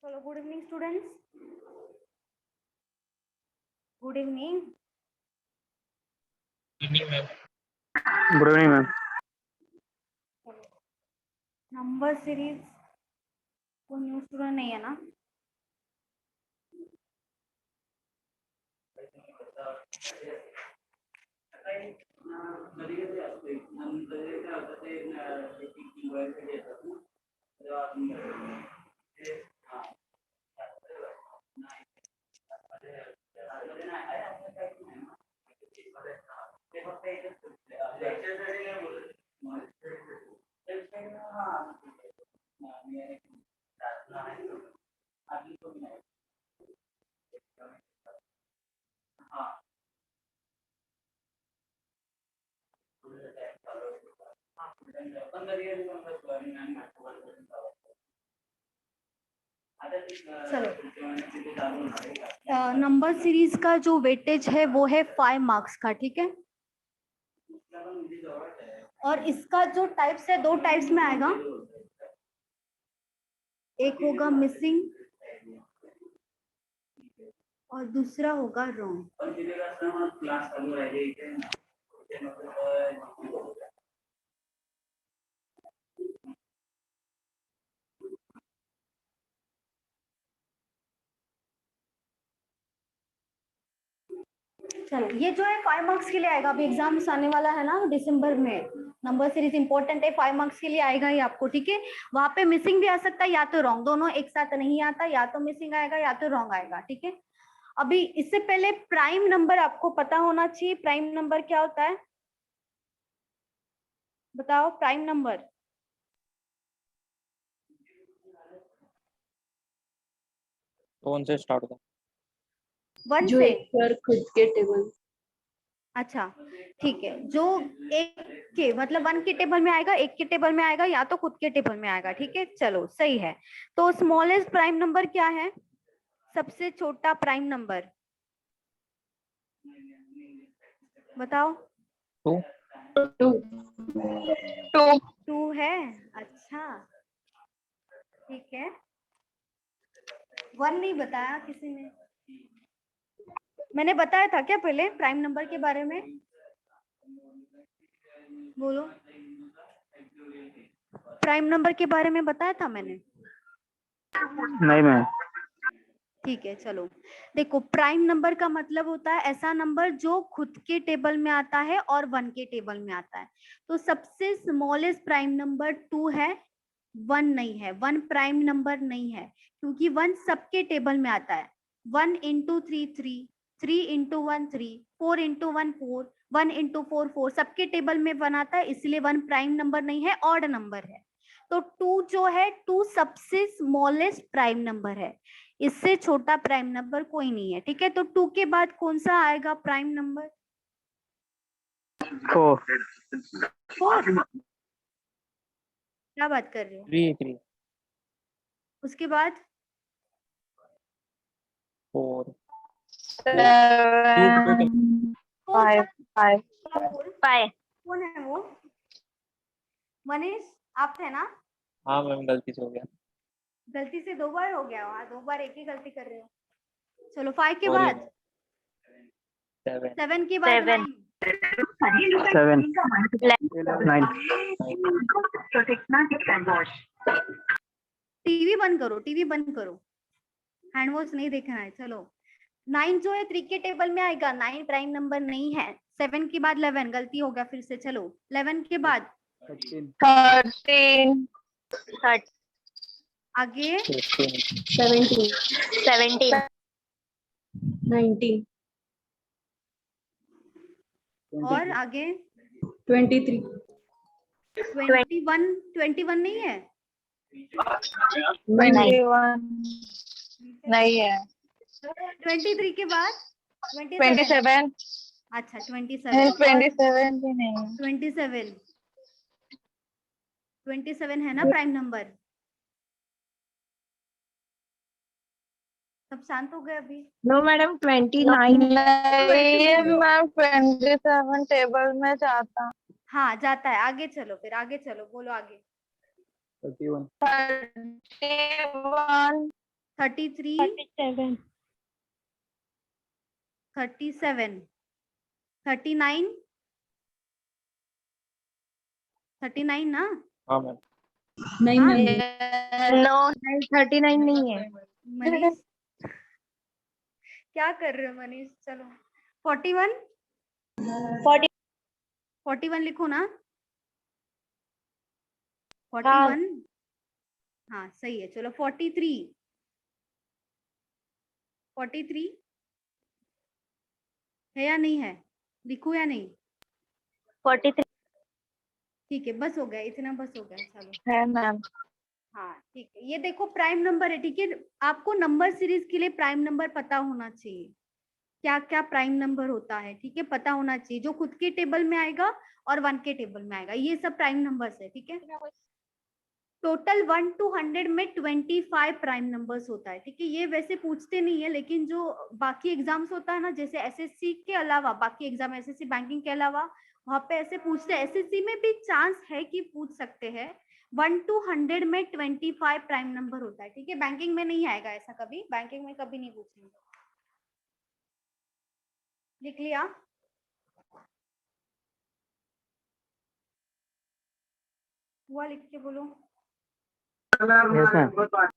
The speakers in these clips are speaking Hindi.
चलो, good evening students. Good evening. Good evening ma'am. Number series को न्यू स्टूडेंट नहीं है ना? चलो, नंबर सीरीज का जो वेटेज है वो है 5 मार्क्स का, ठीक है। और इसका जो टाइप्स है, 2 टाइप्स में आएगा। एक होगा मिसिंग और दूसरा होगा रॉन्ग। चलो, ये जो है 5 मार्क्स के लिए आएगा। अभी एग्जाम्स आने वाला है ना दिसंबर में। नंबर सीरीज इंपॉर्टेंट है, 5 मार्क्स के लिए आएगा ही आपको, ठीक है। वहां पे मिसिंग भी आ सकता है या तो रॉन्ग, दोनों एक साथ नहीं आता। या तो मिसिंग आएगा या तो रॉन्ग आएगा, ठीक है। अभी इससे पहले प्राइम नंबर आपको पता होना चाहिए। प्राइम नंबर क्या होता है, बताओ। प्राइम नंबर कौन से स्टार्ट होता 1 जो से। एक पर खुद के टेबल। अच्छा, ठीक है। जो एक के मतलब 1 के टेबल में आएगा, एक के टेबल में आएगा, या तो खुद के टेबल में आएगा, ठीक है। चलो, सही है। तो स्मॉलेस्ट प्राइम नंबर क्या है? सबसे छोटा प्राइम नंबर बताओ। टू। टू। टू। 2 है। अच्छा, ठीक है। 1 नहीं बताया किसी ने। मैंने बताया था क्या पहले प्राइम नंबर के बारे में? बोलो, प्राइम नंबर के बारे में बताया था मैंने? नहीं मैम। ठीक है, चलो। देखो, प्राइम नंबर का मतलब होता है ऐसा नंबर जो खुद के टेबल में आता है और 1 के टेबल में आता है। तो सबसे स्मॉलेस्ट प्राइम नंबर 2 है, 1 नहीं है। 1 प्राइम नंबर नहीं है, क्योंकि 1 सबके टेबल में आता है। 1 इंटू 3 3, 3 इंटू 1 3, 4 इंटू 1 4, 1 इंटू 4 4, सबके टेबल में 1 आता है, इसलिए 1 प्राइम नंबर नहीं है, ऑड नंबर है। तो 2 जो है, 2 सबसे स्मॉलेस्ट प्राइम नंबर है। इससे छोटा प्राइम नंबर कोई नहीं है, ठीक है। तो 2 के बाद कौन सा आएगा प्राइम नंबर? 4। 4। क्या बात कर रहे हो? 3 उसके बाद 4 सेवन। फाइव। फाइव। 4 कौन है वो? मनीष, आप थे ना? हाँ मैम, गलती से हो गया। गलती से 2 बार हो गया। वहाँ 2 बार एक ही गलती कर रहे हो। चलो, 5 के सॉरी बाद मैम। 7 7 के बाद 9। 7 9। टीवी बंद करो, टीवी बंद करो, हैंड वॉश नहीं देखना है। चलो, 9 जो है 3 के टेबल में आएगा। 9 प्राइम नंबर नहीं है। 7 के बाद 11, गलती हो गया फिर से। चलो, 11 के बाद 13। आगे 17। 19। और आगे 23। 21। 21 नहीं है। 21 नहीं है। 23 के बाद 27। 27। अच्छा, 27 और 27 भी नहीं है। 27। 27 है ना प्राइम नंबर? सब शांत हो गए अभी? नो मैडम, 29 नहीं मैम, 27 टेबल में जाता। हाँ, जाता है। आगे चलो, फिर आगे चलो, बोलो आगे। 31 31। 33, 37, 37, 39, 39 ना? हाँ मैम। नहीं हाँ, मैम, नो 39 नहीं है। मनीष क्या कर रहे हो मनीष? चलो 41, 40 41 लिखो ना। 41, हाँ सही है। चलो 43, 43 है या नहीं है? लिखो या नहीं? 43 ठीक है, बस हो गया, इतना बस हो गया। चलो है मैम। हाँ ठीक है, ये देखो प्राइम नंबर है। ठीक है, आपको नंबर सीरीज के लिए प्राइम नंबर पता होना चाहिए, क्या क्या प्राइम नंबर होता है। ठीक है, पता होना चाहिए, जो खुद के टेबल में आएगा और 1 के टेबल में आएगा, ये सब प्राइम नंबर्स है। ठीक है, टोटल 1 to 100 में 25 प्राइम नंबर्स होता है। ठीक है, ये वैसे पूछते नहीं है, लेकिन जो बाकी एग्जाम्स होता है ना, जैसे एसएससी के अलावा बाकी एग्जाम, एसएससी बैंकिंग के अलावा वहां पे ऐसे पूछते हैं। एसएससी में भी चांस है कि पूछ सकते हैं। 1 to 100 में 25 प्राइम नंबर होता है। ठीक है, बैंकिंग में नहीं आएगा ऐसा, कभी बैंकिंग में कभी नहीं पूछेंगे। लिख लिया? हुआ? लिख के बोलो। Yes ma'am.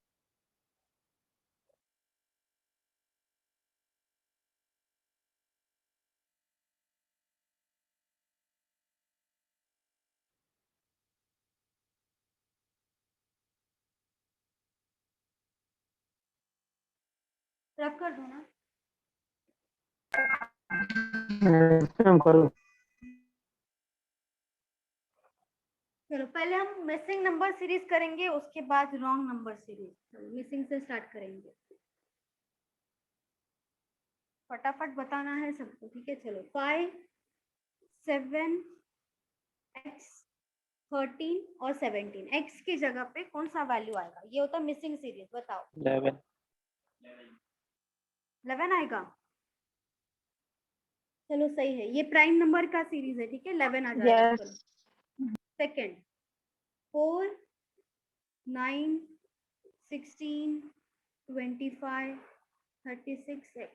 रब कर दो ना। मैम करो। चलो पहले हम मिसिंग नंबर सीरीज करेंगे, उसके बाद रॉन्ग नंबर सीरीज। चलो मिसिंग से स्टार्ट करेंगे, फटाफट बताना है सबको। ठीक है, चलो 5, 7, x, 13 और 17। x की जगह पे कौन सा वैल्यू आएगा? ये होता है मिसिंग सीरीज। बताओ। 11। 11 आएगा? चलो सही है, ये प्राइम नंबर का सीरीज है। ठीक है, 11 आ जाएगा। यस चलो सेकंड, 4, 9, 16, 25, 36, x।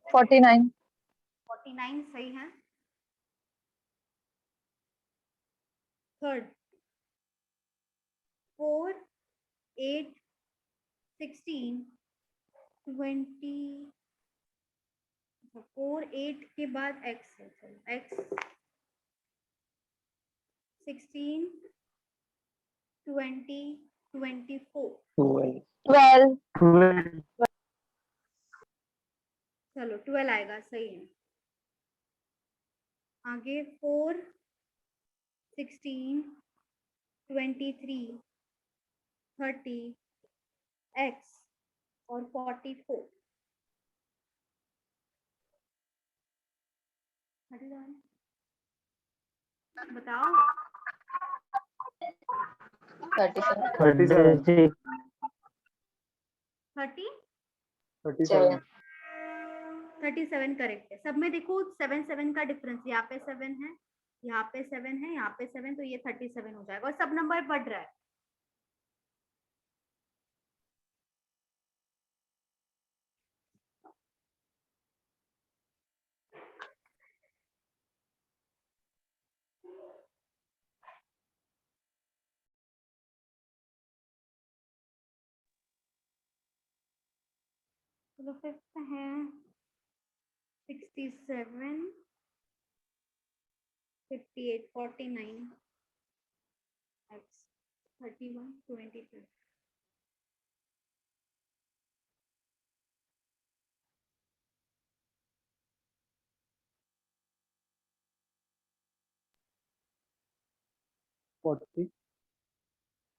49 49 सही है। थर्ड, 4, 8, 16, 20, 4, 8 के बाद x है। चलो x, 16, 20, 24। 12 12। चलो 12 आएगा, सही है। आगे 4, 16, 23, 30, x और 44। बताओ। 37। 30, 37। 37 करेक्ट है। सब में देखो 7 7 का डिफरेंस, यहाँ पे 7 है, यहाँ पे 7 है, यहाँ पे 7, तो ये 37 हो जाएगा। और सब नंबर बढ़ रहा है। चलो फिफ्थ है 67, 58, 49, x, 31, 22। 40।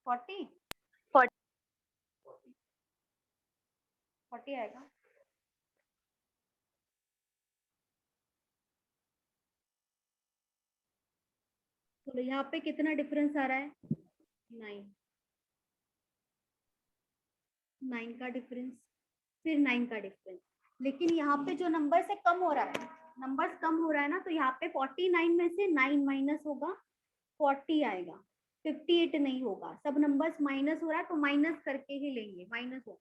40, 40 40 आएगा। चलो यहाँ पे कितना डिफरेंस आ रहा है? 9, 9 का डिफरेंस, फिर 9 का डिफरेंस। लेकिन यहाँ पे जो नंबर से कम हो रहा है, नंबर्स कम हो रहा है ना, तो यहाँ पे 49 में से 9 माइनस होगा, 40 आएगा। 58 नहीं होगा, सब नंबर्स माइनस हो रहा है तो माइनस करके ही लेंगे, माइनस होगा।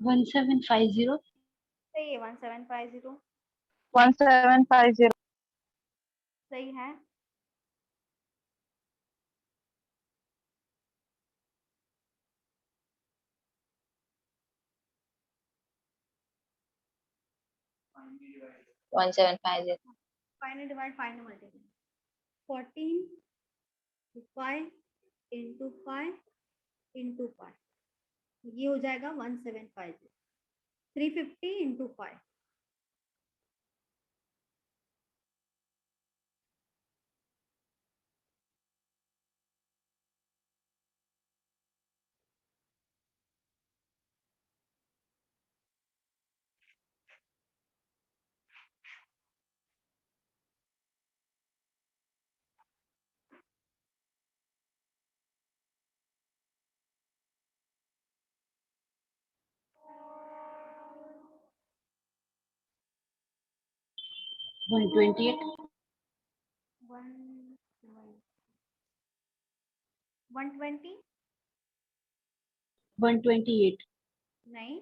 वन सेवन फाइव जीरो सही है, 1750 1750 सही है। वन सेवन फाइव जीरो 5 ने डिवाइड 5 ने मल्टीप्लाई, 14 5 इंटू 5 इंटू 5, ये हो जाएगा 1750, 350 into 5। One twenty eight 120 one twenty eight नहीं,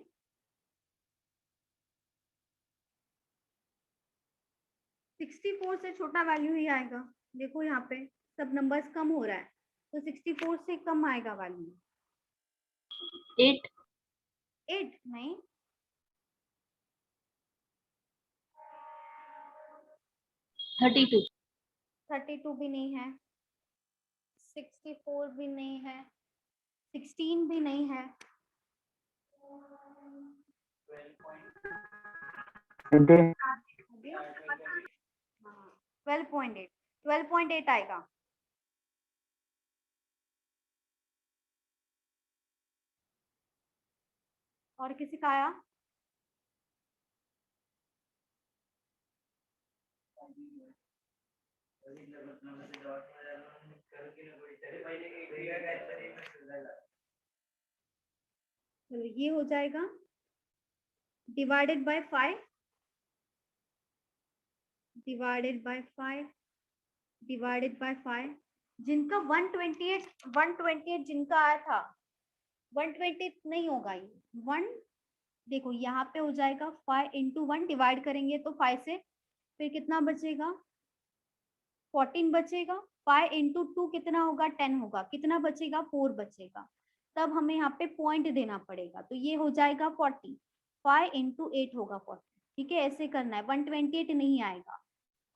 64 से छोटा वैल्यू ही आएगा। देखो यहाँ पे सब नंबर्स कम हो रहा है तो 64 से कम आएगा वैल्यू। एट 8 नहीं, 32 32 भी नहीं है, 64 भी नहीं है, 16 भी नहीं है, 12.8, 12.8 आएगा। और किसी का आया? चलो ये हो जाएगा divided by 5, divided by 5, divided by 5। जिनका 128 जिनका आया था, 128 नहीं होगा ये, 1, देखो यहाँ पे हो जाएगा 5 इंटू 1, डिवाइड करेंगे तो 5 से, फिर कितना बचेगा, 14 बचेगा। 5 इंटू 2 कितना होगा, 10 होगा, कितना बचेगा, 4 बचेगा। तब हमें यहाँ पे पॉइंट देना पड़ेगा, तो ये हो जाएगा 40, 5 इंटू 8 होगा 40। ठीक है, ऐसे करना है, 128 नहीं आएगा,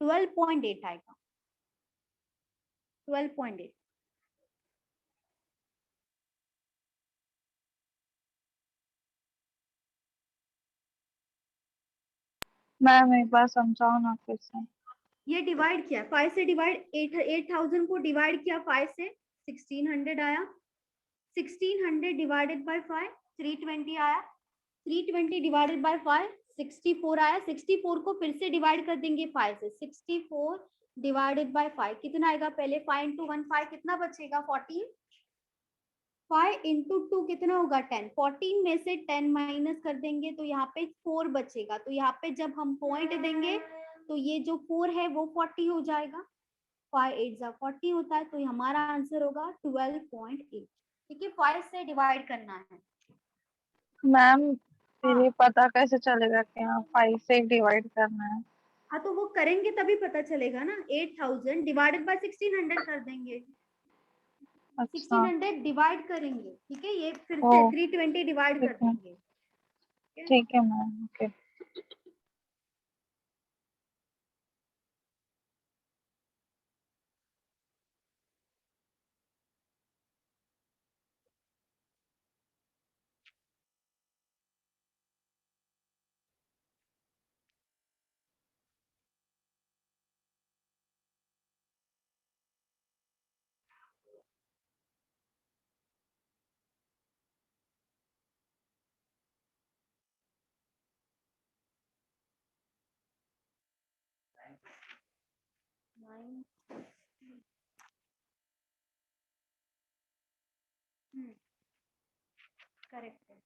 12.8 आएगा, 12.8। मैम एक बार समझाओ ना फिर से। ये डिवाइड किया 5 से, डिवाइड 8000 को डिवाइड किया 5 से, 1600 आया, 1600 डिवाइडेड बाय 5, 320 आया, 320 डिवाइडेड बाय 5, 64 आया, 64 को फिर से डिवाइड कर देंगे 5 से, 64 डिवाइडेड बाय 5 कितना आएगा, पहले 5 इंटू 1 5, कितना बचेगा, 14, 5 इंटू 2 कितना होगा, 10, 14 में से 10 माइनस कर देंगे तो यहाँ पे 4 बचेगा, तो यहाँ पे जब हम पॉइंट देंगे तो ये जो 4 है वो 40 हो जाएगा, 5 8 जा 40 होता है, तो हमारा आंसर होगा 12.8। ठीक है, 5 से डिवाइड करना है। मैम फिर हाँ ये पता कैसे चलेगा कि हाँ 5 से डिवाइड करना है? हाँ, तो वो करेंगे तभी पता चलेगा ना, 8000 डिवाइडेड बाय 1600 कर देंगे, अच्छा 1600 डिवाइड करेंगे, ठीक है, ये फिर ओ से 320 डिवाइड कर ठीक है, देंगे। ठीक है? ठीक है मैम, ओके। करेक्ट है।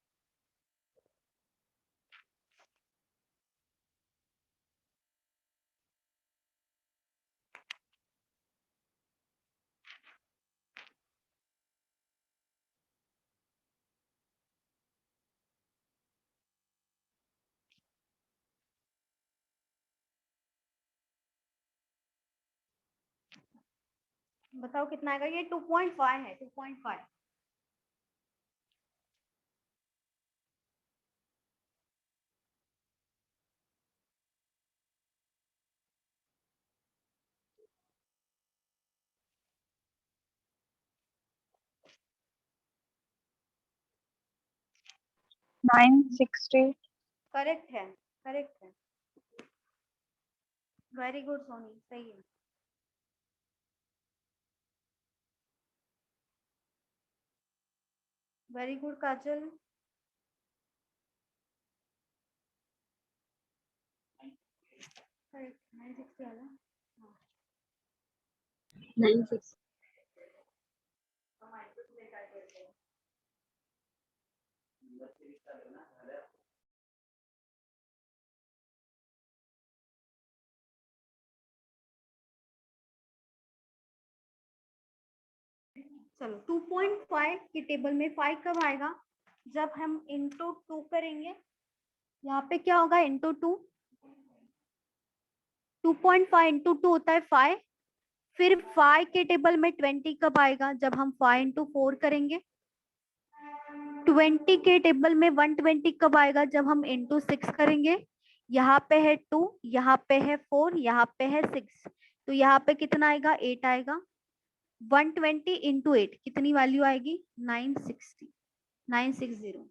बताओ कितना आएगा, ये 2.5 है, 2.5। $960। करेक्ट है, करेक्ट है। वेरी गुड सोनी, सही है। वेरी गुड काजल। करेक्ट, 960 है ना? 96। चलो 2.5 के टेबल में 5 कब आएगा? जब हम इंटू 2 करेंगे। यहाँ पे क्या होगा? इंटू 2। 2.5 इंटू 2 होता है 5। फिर 5 के टेबल में 20 कब आएगा? जब हम 5 इंटू 4 करेंगे। 20 के टेबल में 120 कब आएगा? जब हम इंटू 6 करेंगे। यहाँ पे है 2, यहाँ पे है 4, यहाँ पे है 6, तो यहाँ पे कितना आएगा? 8 आएगा। 120 इंटू 8 कितनी वैल्यू आएगी? 960, 960।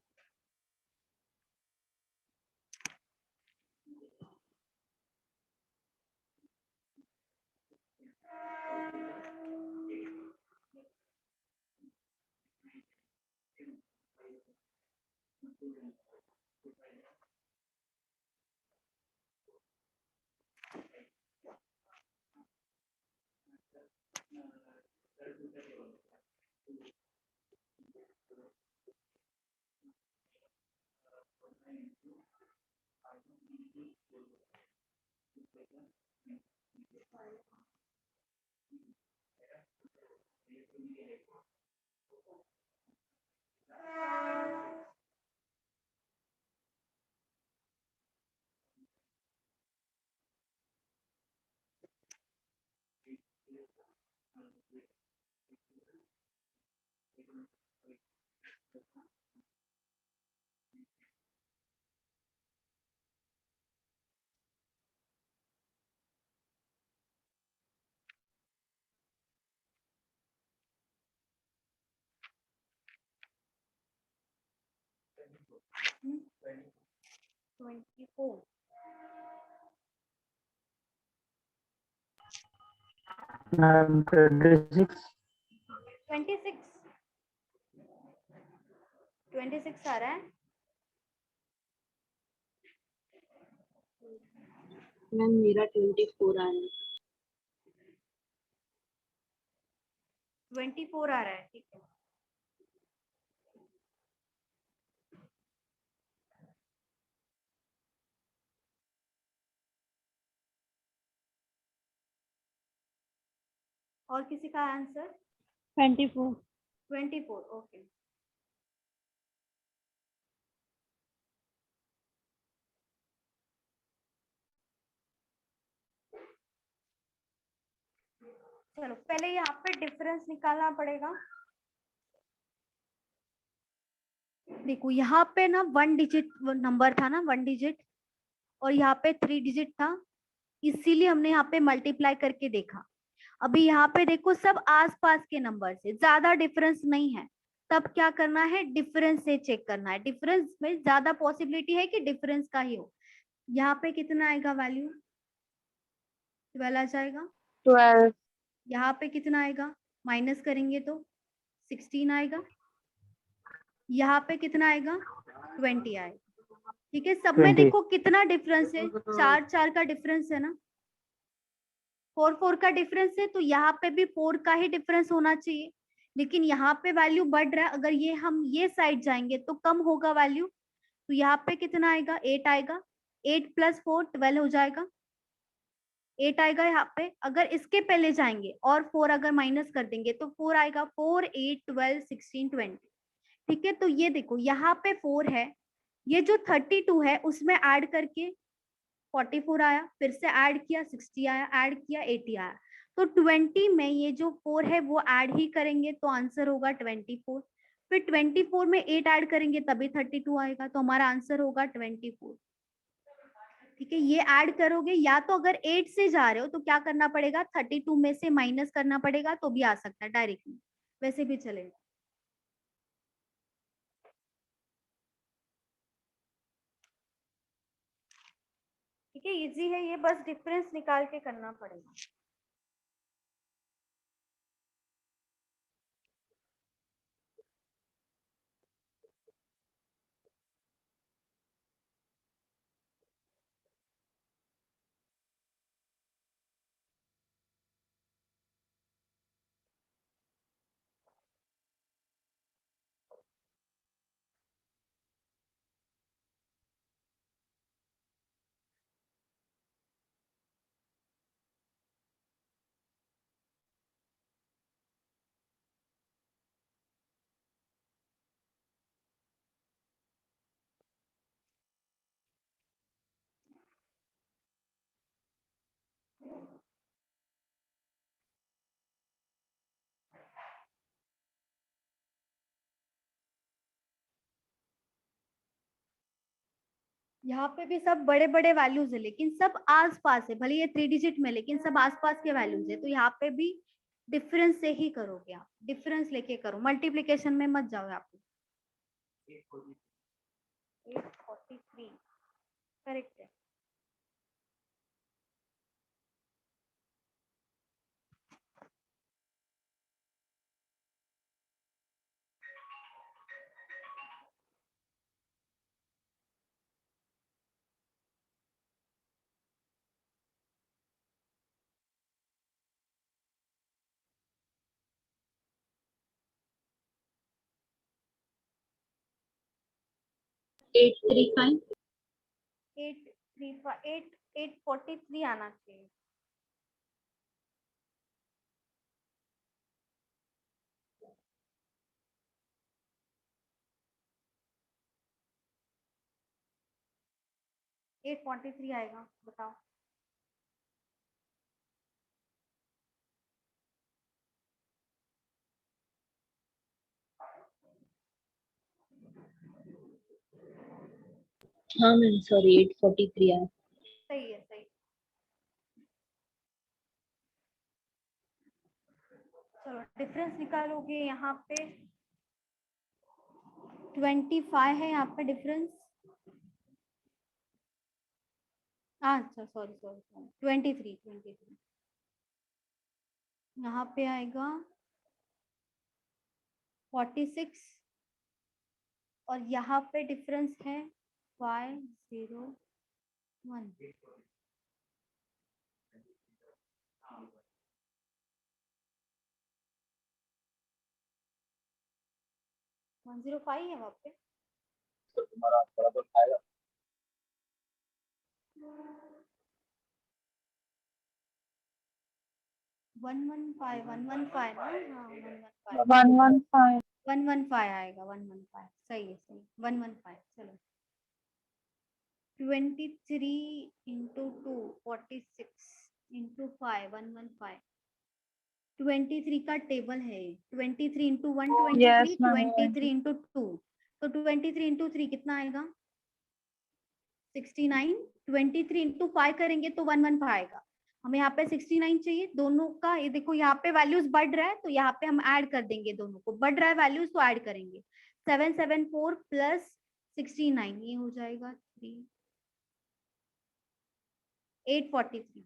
Hmm? 24। 26। 26। 26 आ रहा है। मैम मेरा 24 आ रहा है। 24 आ रहा है, ठीक है। और किसी का आंसर? 24। 24, ओके। चलो पहले यहाँ पे डिफरेंस निकालना पड़ेगा। देखो यहाँ पे ना 1 डिजिट नंबर था ना, 1 डिजिट, और यहाँ पे 3 डिजिट था, इसीलिए हमने यहाँ पे मल्टीप्लाई करके देखा। अभी यहाँ पे देखो सब आसपास के नंबर से, ज्यादा डिफरेंस नहीं है, तब क्या करना है? डिफरेंस से चेक करना है। डिफरेंस में ज्यादा पॉसिबिलिटी है कि डिफरेंस का ही हो। यहाँ पे कितना आएगा वैल्यू? 12 आ जाएगा। 12। यहाँ पे कितना आएगा? माइनस करेंगे तो 16 आएगा। यहाँ पे कितना आएगा? 20 आएगा। ठीक है, सब में 20। देखो कितना डिफरेंस है, 4 4 का डिफरेंस है ना। 4 का डिफरेंस है तो यहाँ पे भी 4 का ही डिफरेंस होना चाहिए, लेकिन यहाँ पे वैल्यू बढ़ रहा है। अगर ये हम ये साइड जाएंगे तो कम होगा वैल्यू, तो यहाँ पे कितना आएगा, 8 आएगा। 8 + 4 12 हो जाएगा, 8 आएगा यहाँ पे। अगर इसके पहले जाएंगे और 4 अगर माइनस कर देंगे तो 4 आएगा। 4 8 12 16 20। ठीक है, तो ये देखो यहाँ पे 4 है, ये जो 32 है उसमें ऐड करके 44 आया, फिर से ऐड किया 60 आया, ऐड किया 80 आया। तो 20 में ये जो 4 है वो ऐड ही करेंगे तो आंसर होगा 24। फिर 24 में 8 ऐड करेंगे तभी 32 आएगा, तो हमारा आंसर होगा 24। ठीक है, ये ऐड करोगे या तो अगर 8 से जा रहे हो तो क्या करना पड़ेगा, 32 में से माइनस करना पड़ेगा तो भी आ सकता है डायरेक्टली, वैसे भी चलेगा। ठीक है, इजी है ये, बस डिफरेंस निकाल के करना पड़ेगा। यहाँ पे भी सब बड़े बड़े वैल्यूज है, लेकिन सब आस पास है, भले ये 3 डिजिट में, लेकिन सब आसपास के वैल्यूज है। तो यहाँ पे भी डिफरेंस से ही करोगे आप, डिफरेंस लेके करो, मल्टीप्लीकेशन में मत जाओ यहाँ पे। 843 करेक्ट है। एट थ्री फाइव 843 आना चाहिए। एट 43 आएगा, बताओ। हाँ मैम सॉरी 843 आया। सही है, सही। चलो डिफरेंस निकालोगे, यहाँ पे 25 है, यहाँ पे डिफरेंस। अच्छा सॉरी सॉरी सॉरी, 23 यहाँ पे आएगा 46, और यहाँ पे डिफरेंस है 501। 105 है वहाँ पे। तो तुम्हारा बराबर खाएगा। 115 115 ना, हाँ 115 115 115 आएगा, 115 सही है, सही 115। चलो 23 इंटू 2 46 इंटू 5 115। 23 का टेबल है, 23 इंटू 1 yes 23, ma'am 23 इंटू 2, तो 23 इंटू 3 कितना आएगा, 69। 23 इंटू 5 करेंगे तो 115 आएगा। हमें यहाँ पे 69 चाहिए, दोनों का ये देखो यहाँ पे वैल्यूज बढ़ रहा है तो यहाँ पे हम ऐड कर देंगे, दोनों को बढ़ रहा है वैल्यूज तो ऐड करेंगे। 774 प्लस 69 ये हो जाएगा 843।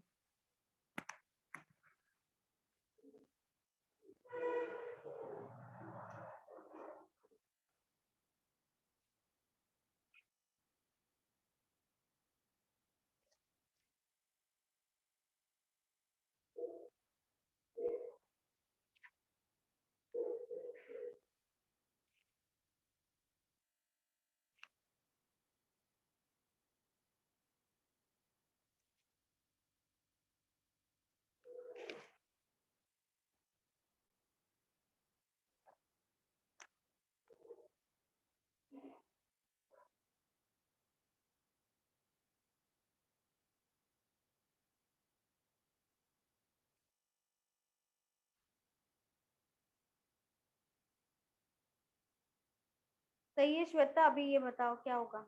सही है श्वेता, अभी ये बताओ क्या होगा।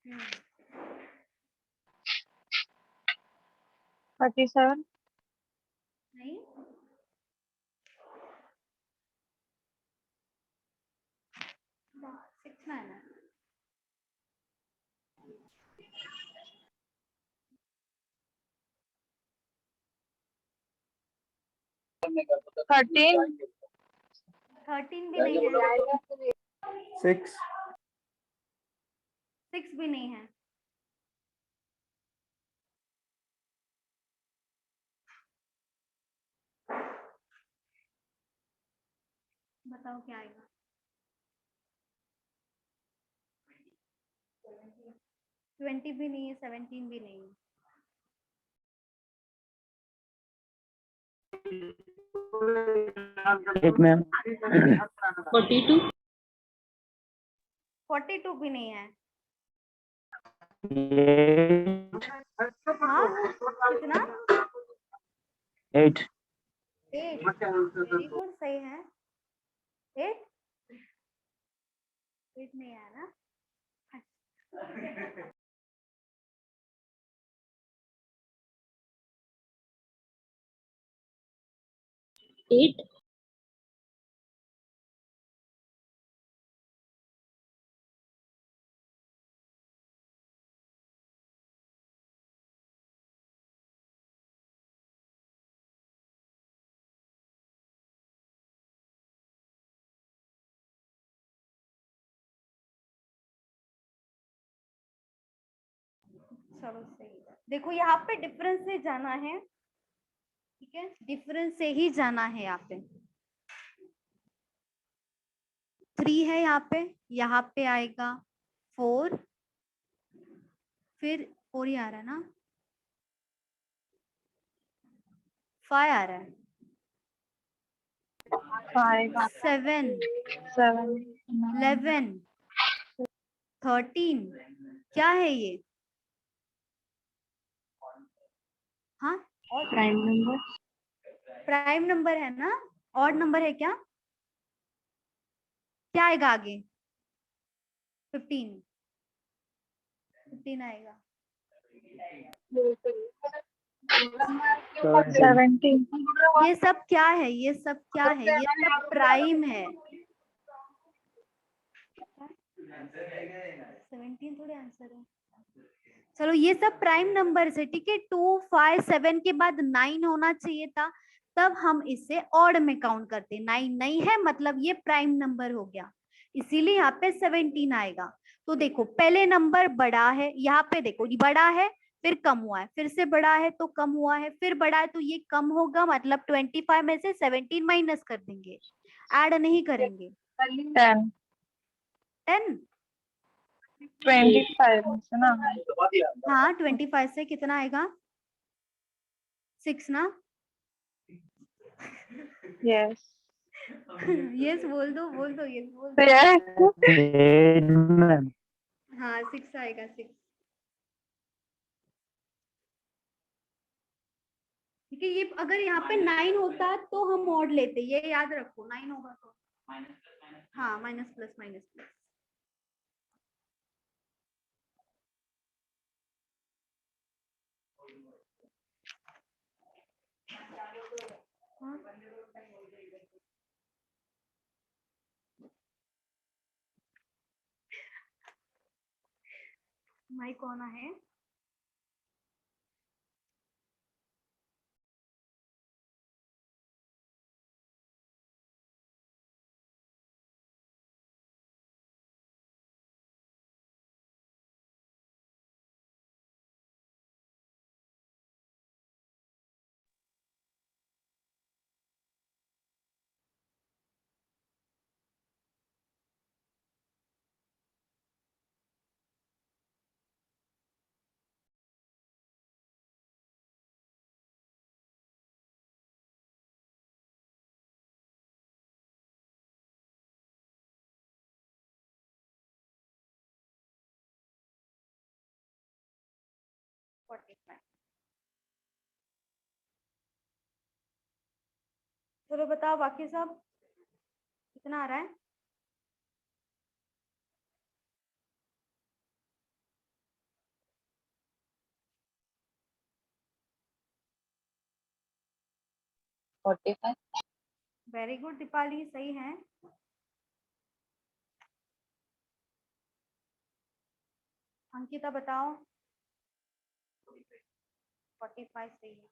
हम्म, 37. नहीं, 6 में है ना। करने का पता 13. 13 भी नहीं है, 6 6 भी नहीं है। बताओ क्या आएगा। 20 भी नहीं है, 17 भी नहीं है। एक मैम 42. 42 भी नहीं है। ये हाँ, कितना? 8 8, वेरी गुड, सही है। 8, 8 नहीं आया ना। 8. चलो सही है। देखो यहाँ पे डिफरेंस से जाना है, ठीक है, डिफरेंस से ही जाना है। यहाँ पे 3 है, यहाँ पे आएगा 4, फिर 4 ही आ रहा है ना, 5 आ रहा है, 5. 7, 7. 11, 13, क्या है ये? हाँ, और Prime number. प्राइम नंबर है ना, ऑड नंबर है क्या? क्या आएगा आगे? 15, 15 आएगा। 17. ये सब क्या है, ये सब क्या है? ये सब प्राइम है। 17 थोड़े आंसर है। चलो ये सब प्राइम नंबर है, ठीक है। 2, 5, 7 के बाद 9 होना चाहिए था, तब हम इसे ऑड में काउंट करते। 9 नहीं है, मतलब ये प्राइम नंबर हो गया, इसीलिए यहाँ पे 17 आएगा। तो देखो पहले नंबर बड़ा है, यहाँ पे देखो ये बड़ा है, फिर कम हुआ है, फिर से बड़ा है तो कम हुआ है, फिर बड़ा है तो ये कम होगा, मतलब 25 में से 17 माइनस कर देंगे, ऐड नहीं करेंगे। 10. 10, 25 से ना. हाँ 25 से कितना आएगा? 6 ना। Yes. यस बोल दो, बोल दो, यस बोल दो। Yes. 8 मैम हाँ 6 आएगा, 6। ठीक है, ये अगर यहाँ पे 9 होता तो हम ऑड लेते, ये याद रखो, 9 होगा तो हाँ माइनस प्लस माइनस प्लस। हाँ? माइक कौन है? 45। चलो बताओ बाकी सब कितना आ रहा है। Forty five. Very good Deepali, सही है। अंकिता बताओ। 45 सही है।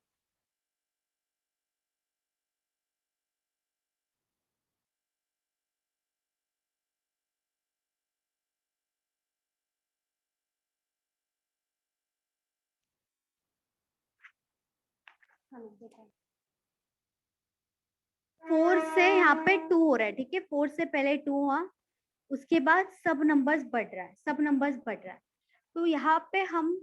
चलो देखो, 4 से यहाँ पे 2 हो रहा है, ठीक है। 4 से पहले 2 हुआ, उसके बाद सब नंबर्स बढ़ रहा है, सब नंबर्स बढ़ रहा है। तो यहाँ पे हम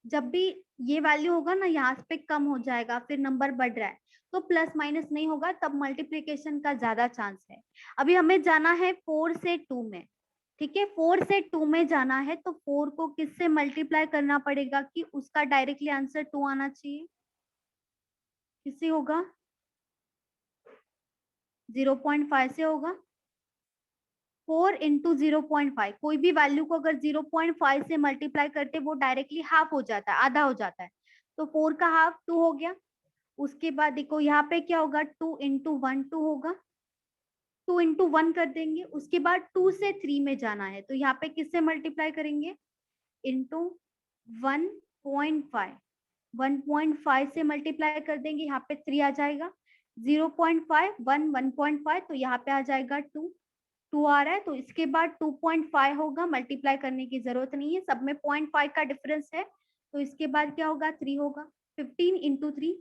जब भी ये वैल्यू होगा ना, यहाँ पे कम हो जाएगा, फिर नंबर बढ़ रहा है, तो प्लस माइनस नहीं होगा, तब मल्टीप्लिकेशन का ज्यादा चांस है। अभी हमें जाना है 4 से 2 में, ठीक है। 4 से 2 में जाना है, तो 4 को किससे मल्टीप्लाई करना पड़ेगा कि उसका डायरेक्टली आंसर 2 आना चाहिए। किससे होगा? 0.5 से होगा। 4 इंटू 0.5, कोई भी वैल्यू को अगर 0.5 से मल्टीप्लाई करते वो डायरेक्टली हाफ हो जाता है, आधा हो जाता है। तो 4 का हाफ 2 हो गया। उसके बाद देखो यहाँ पे क्या होगा, 2 इंटू 1 2 होगा, 2 इंटू 1 कर देंगे। उसके बाद 2 से 3 में जाना है, तो यहाँ पे किससे मल्टीप्लाई करेंगे? इंटू 1.5, 1.5 से मल्टीप्लाई कर देंगे, यहाँ पे 3 आ जाएगा। 0.5 1 1.5, तो यहाँ पे आ जाएगा 2 2 आ रहा है। तो इसके बाद 2.5 होगा, मल्टीप्लाई करने की जरूरत नहीं है, सब में 0.5 का डिफरेंस है। तो इसके बाद क्या होगा? 3 होगा। 15 इंटू 3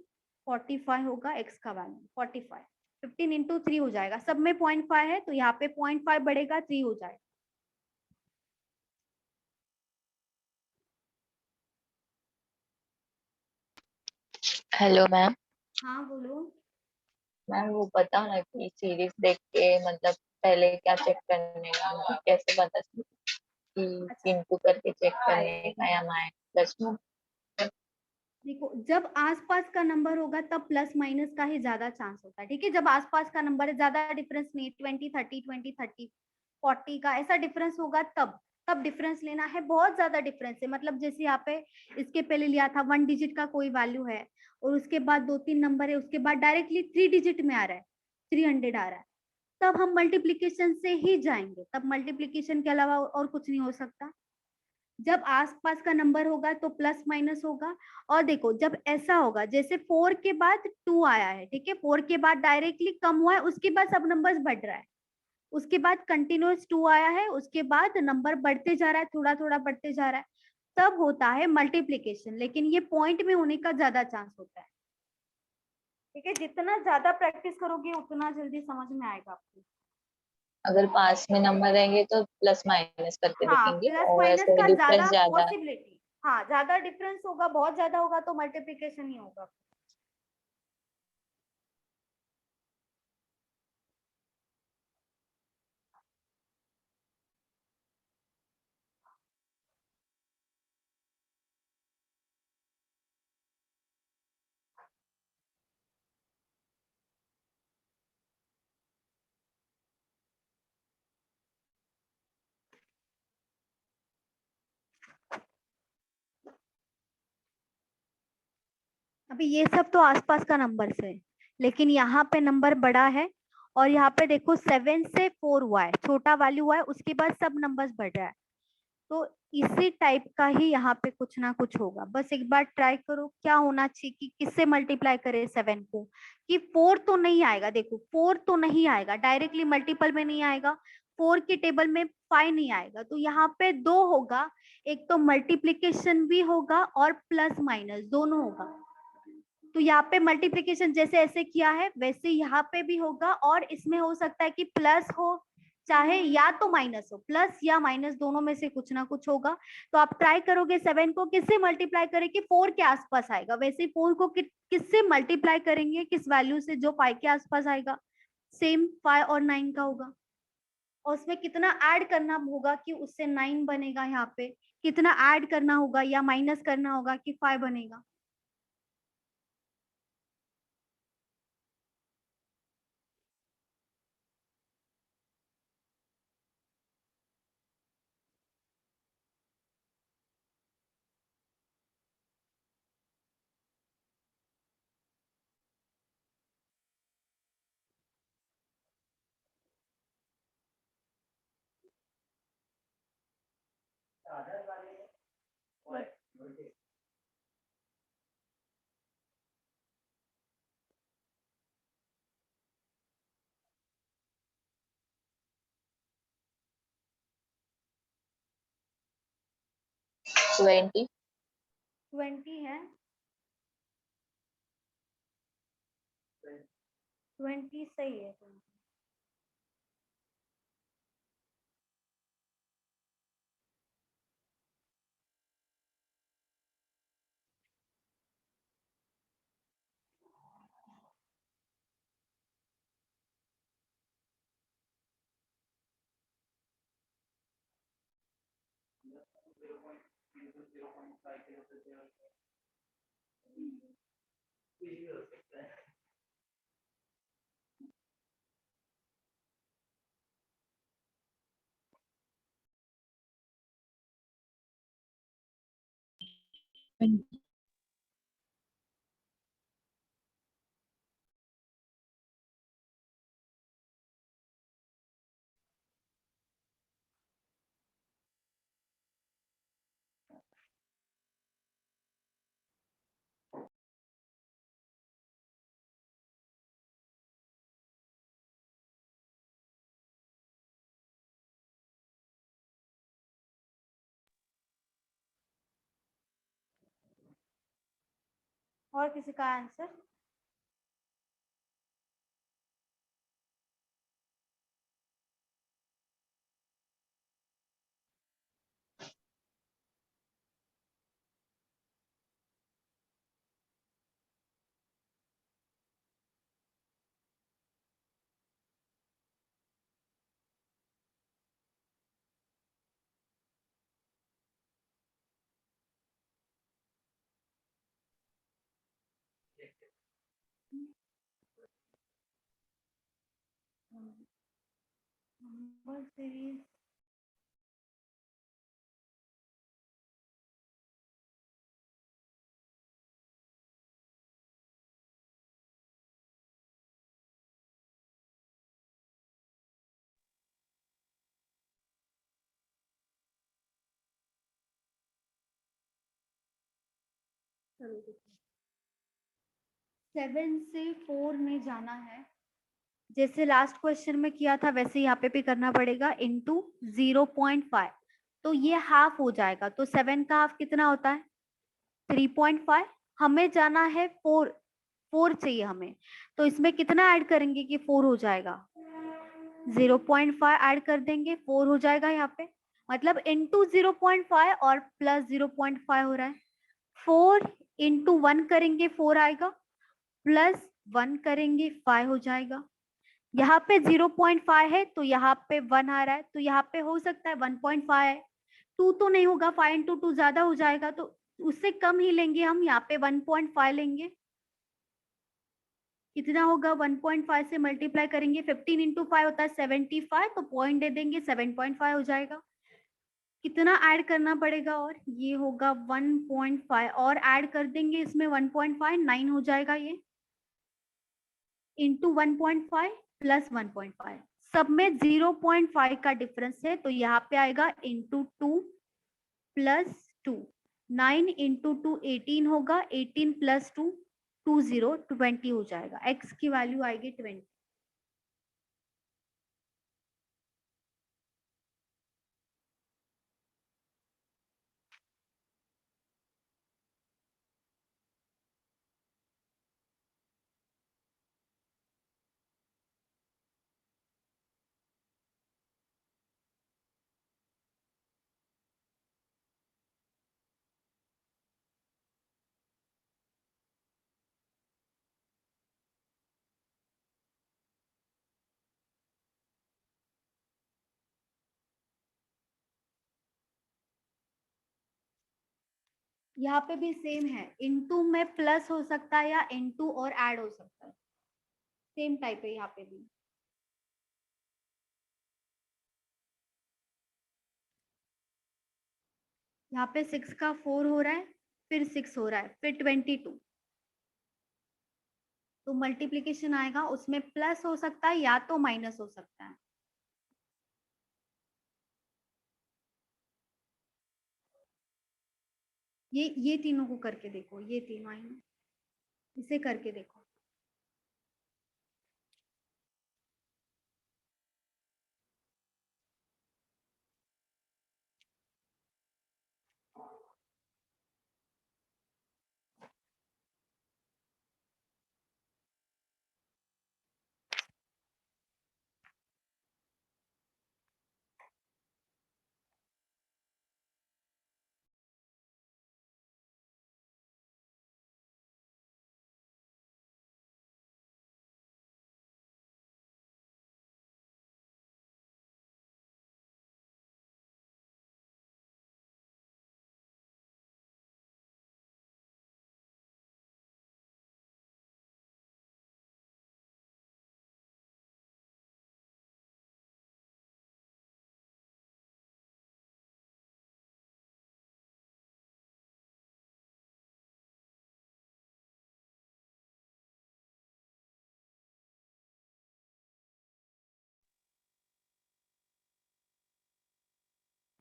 45 होगा, एक्स का वैल्यू 45। 15 इंटू 3 हो जाएगा, सब में 0.5 है, तो यहाँ पे 0.5 बढ़ेगा, 3 हो जाएगा। Hello ma'am. हाँ बोलो। मैम वो बताओ ना कि सीरीज देख के मतलब पहले क्या चेक करने का, मतलब कैसे पता चले कि इनटू करके चेक करने का या माइनस प्लस में। देखो, जब आसपास का नंबर होगा तब प्लस माइनस का ही ज्यादा चांस होता है, ठीक है। जब आसपास का नंबर है, ज्यादा डिफरेंस नहीं, 20 30 20 30 40 का ऐसा डिफरेंस होगा, तब डिफरेंस लेना है। बहुत ज्यादा डिफरेंस है, मतलब जैसे यहाँ पे इसके पहले लिया था 1 डिजिट का कोई वैल्यू है, और उसके बाद 2 3 नंबर है, उसके बाद डायरेक्टली 3 डिजिट में आ रहा है, 300 आ रहा है, तब हम मल्टीप्लीकेशन से ही जाएंगे, तब मल्टीप्लीकेशन के अलावा और कुछ नहीं हो सकता। जब आसपास का नंबर होगा तो प्लस माइनस होगा। और देखो, जब ऐसा होगा जैसे 4 के बाद 2 आया है, ठीक है, 4 के बाद डायरेक्टली कम हुआ है, उसके बाद सब नंबर्स बढ़ रहा है, उसके बाद कंटिन्यूअस 2 आया है, उसके बाद नंबर बढ़ते जा रहा है, थोड़ा थोड़ा बढ़ते जा रहा है, तब होता है मल्टीप्लीकेशन। लेकिन ये पॉइंट में होने का ज्यादा चांस होता है, ठीक है। जितना ज्यादा प्रैक्टिस करोगे उतना जल्दी समझ में आएगा आपको। अगर पास में नंबर रहेंगे तो प्लस माइनस करके हाँ, देखेंगे, प्लस और माइनस वैसे का डिफरेंस ज्यादा ज्यादा है। पॉसिबिलिटी। हाँ, ज्यादा डिफरेंस होगा, बहुत ज्यादा होगा तो मल्टीप्लीकेशन ही होगा। अभी ये सब तो आसपास का नंबर है, लेकिन यहाँ पे नंबर बड़ा है, और यहाँ पे देखो 7 से 4 हुआ है, छोटा वैल्यू हुआ है, उसके बाद सब नंबर्स बढ़ रहा है। तो इसी टाइप का ही यहाँ पे कुछ ना कुछ होगा। बस एक बार ट्राई करो क्या होना चाहिए कि किससे मल्टीप्लाई करे 7 को, कि 4 तो नहीं आएगा। देखो 4 तो नहीं आएगा, डायरेक्टली मल्टीपल में नहीं आएगा, 4 के टेबल में 5 नहीं आएगा, तो यहाँ पे 2 होगा। एक तो मल्टीप्लीकेशन भी होगा और प्लस माइनस दोनों होगा। तो यहाँ पे मल्टीप्लीकेशन जैसे ऐसे किया है वैसे यहाँ पे भी होगा, और इसमें हो सकता है कि प्लस हो चाहे या तो माइनस हो, प्लस या माइनस दोनों में से कुछ ना कुछ होगा। तो आप ट्राई करोगे 7 को किससे मल्टीप्लाई करें कि 4 के आसपास आएगा, वैसे 4 को किससे मल्टीप्लाई करेंगे, किस वैल्यू से जो 5 के आसपास आएगा, सेम 5 और 9 का होगा। और उसमें कितना ऐड करना होगा कि उससे 9 बनेगा, यहाँ पे कितना ऐड करना होगा या माइनस करना होगा कि 5 बनेगा? ट्वेंटी 20 है, 20 सही है। और किसी का आंसर? नंबर सीरीज चलो 7 से 4 में जाना है, जैसे लास्ट क्वेश्चन में किया था वैसे यहाँ पे भी करना पड़ेगा, इंटू 0.5, तो ये हाफ हो जाएगा। तो 7 का हाफ कितना होता है? 3.5। हमें जाना है 4, 4 चाहिए हमें, तो इसमें कितना ऐड करेंगे कि 4 हो जाएगा? 0.5 ऐड कर देंगे, 4 हो जाएगा यहाँ पे, मतलब इंटू 0.5 और प्लस 0.5 हो रहा है। 4 इंटू 1 करेंगे 4 आएगा, प्लस 1 करेंगे 5 हो जाएगा। यहाँ पे 0.5 है तो यहाँ पे 1 आ रहा है, तो यहाँ पे हो सकता है 1.5 है। 2 तो नहीं होगा, 5 इंटू 2 ज्यादा हो जाएगा, तो उससे कम ही लेंगे हम, यहाँ पे 1.5 लेंगे। कितना होगा? 1.5 से मल्टीप्लाई करेंगे, 15 इंटू 5 होता है 75, तो पॉइंट दे देंगे 7.5 हो जाएगा। कितना ऐड करना पड़ेगा? और ये होगा 1.5 और ऐड कर देंगे इसमें 1.5, 9 हो जाएगा ये, इंटू 1.5 प्लस 1.5, सब में 0.5 का डिफरेंस है, तो यहाँ पे आएगा इंटू 2 प्लस 2, 9 इंटू 2 18 होगा, 18 प्लस 2 20 20 हो जाएगा। x की वैल्यू आएगी 20। यहाँ पे भी सेम है, इनटू में प्लस हो सकता है या इनटू और ऐड हो सकता है, सेम टाइप है यहाँ पे भी। यहाँ पे 6 का 4 हो रहा है, फिर 6 हो रहा है, फिर 22, तो मल्टीप्लीकेशन आएगा, उसमें प्लस हो सकता है या तो माइनस हो सकता है। ये तीनों को करके देखो, ये तीनों आई ना, इसे करके देखो।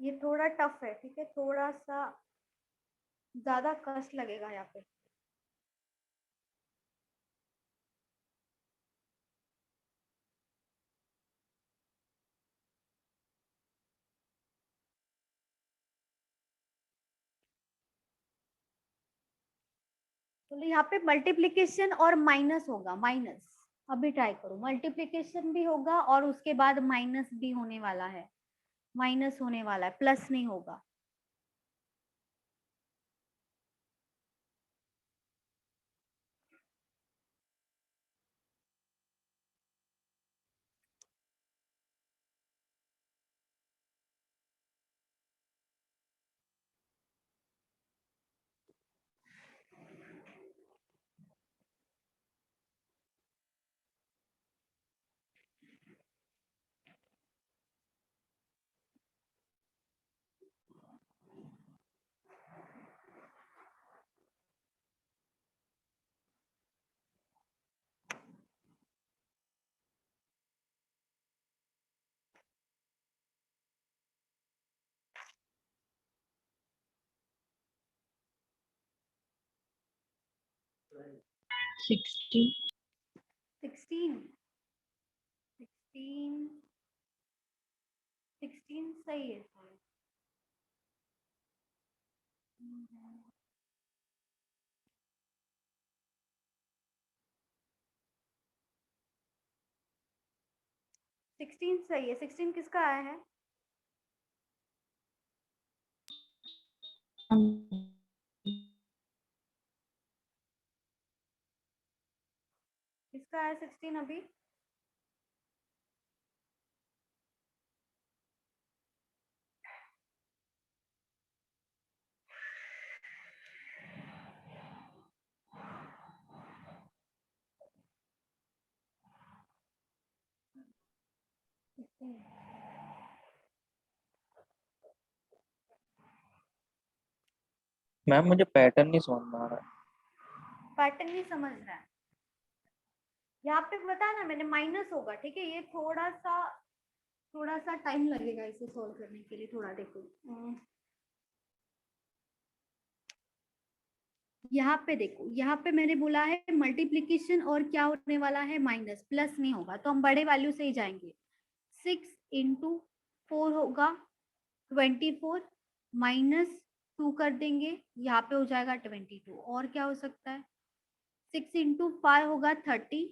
ये थोड़ा टफ है, ठीक है, थोड़ा सा ज्यादा कष्ट लगेगा यहाँ पे। तो यहाँ पे मल्टीप्लीकेशन और माइनस होगा, माइनस। अभी ट्राई करो, मल्टीप्लीकेशन भी होगा और उसके बाद माइनस भी होने वाला है, माइनस होने वाला है, प्लस नहीं होगा। Sixteen. 16 16 16 सही है शायद। 16 सही है। 16 किसका आया है? किसका आया 16 अभी? मैम मुझे पैटर्न नहीं समझ में आ रहा है। पैटर्न नहीं समझ रहा है। यहाँ पे बताया ना मैंने, माइनस होगा, ठीक है, ये थोड़ा सा टाइम लगेगा इसे सॉल्व करने के लिए। थोड़ा देखो, यहाँ पे देखो, यहाँ पे मैंने बोला है मल्टीप्लीकेशन और क्या होने वाला है, माइनस, प्लस नहीं होगा, तो हम बड़े वैल्यू से ही जाएंगे। 6 इंटू 4 होगा 24, माइनस 2 कर देंगे, यहाँ पे हो जाएगा 22। और क्या हो सकता है? 6 इंटू 5 होगा 30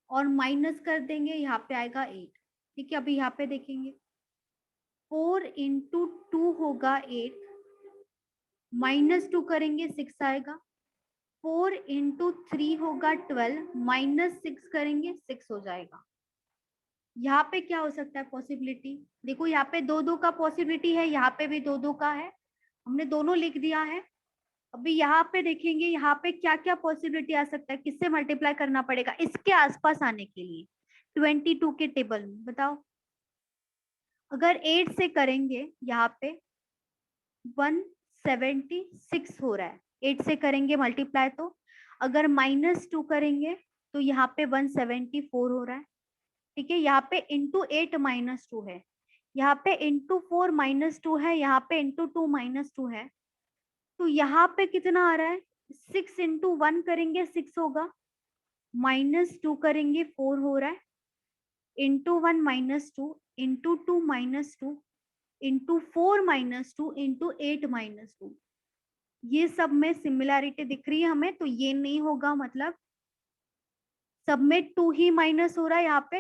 और माइनस कर देंगे, यहाँ पे आएगा 8। ठीक है, अभी यहाँ पे देखेंगे, 4 इंटू 2 होगा 8, माइनस 2 करेंगे 6 आएगा। 4 इंटू 3 होगा 12, माइनस 6 करेंगे 6 हो जाएगा। यहाँ पे क्या हो सकता है पॉसिबिलिटी? देखो यहाँ पे 2 2 का पॉसिबिलिटी है, यहाँ पे भी 2 2 का है, हमने दोनों लिख दिया है। अभी यहाँ पे देखेंगे, यहाँ पे क्या क्या पॉसिबिलिटी आ सकता है, किससे मल्टीप्लाई करना पड़ेगा इसके आसपास आने के लिए 22 के टेबल में। बताओ, अगर 8 से करेंगे यहाँ पे 176 हो रहा है, 8 से करेंगे मल्टीप्लाई, तो अगर -2 करेंगे तो यहाँ पे 174 हो रहा है। ठीक है, यहाँ पे इंटू 8 -2 है, यहाँ पे इंटू 4 -2 है, यहाँ पे इंटू 2 -2 है, तो यहाँ पे कितना आ रहा है, 6 इंटू 1 करेंगे 6 होगा, -2 करेंगे 4 हो रहा है, इंटू 1 -2 इंटू 2 -2 इंटू 4 -2 इंटू 8 -2। ये सब में सिमिलैरिटी दिख रही है हमें, तो ये नहीं होगा, मतलब सब में 2 ही माइनस हो रहा है। यहाँ पे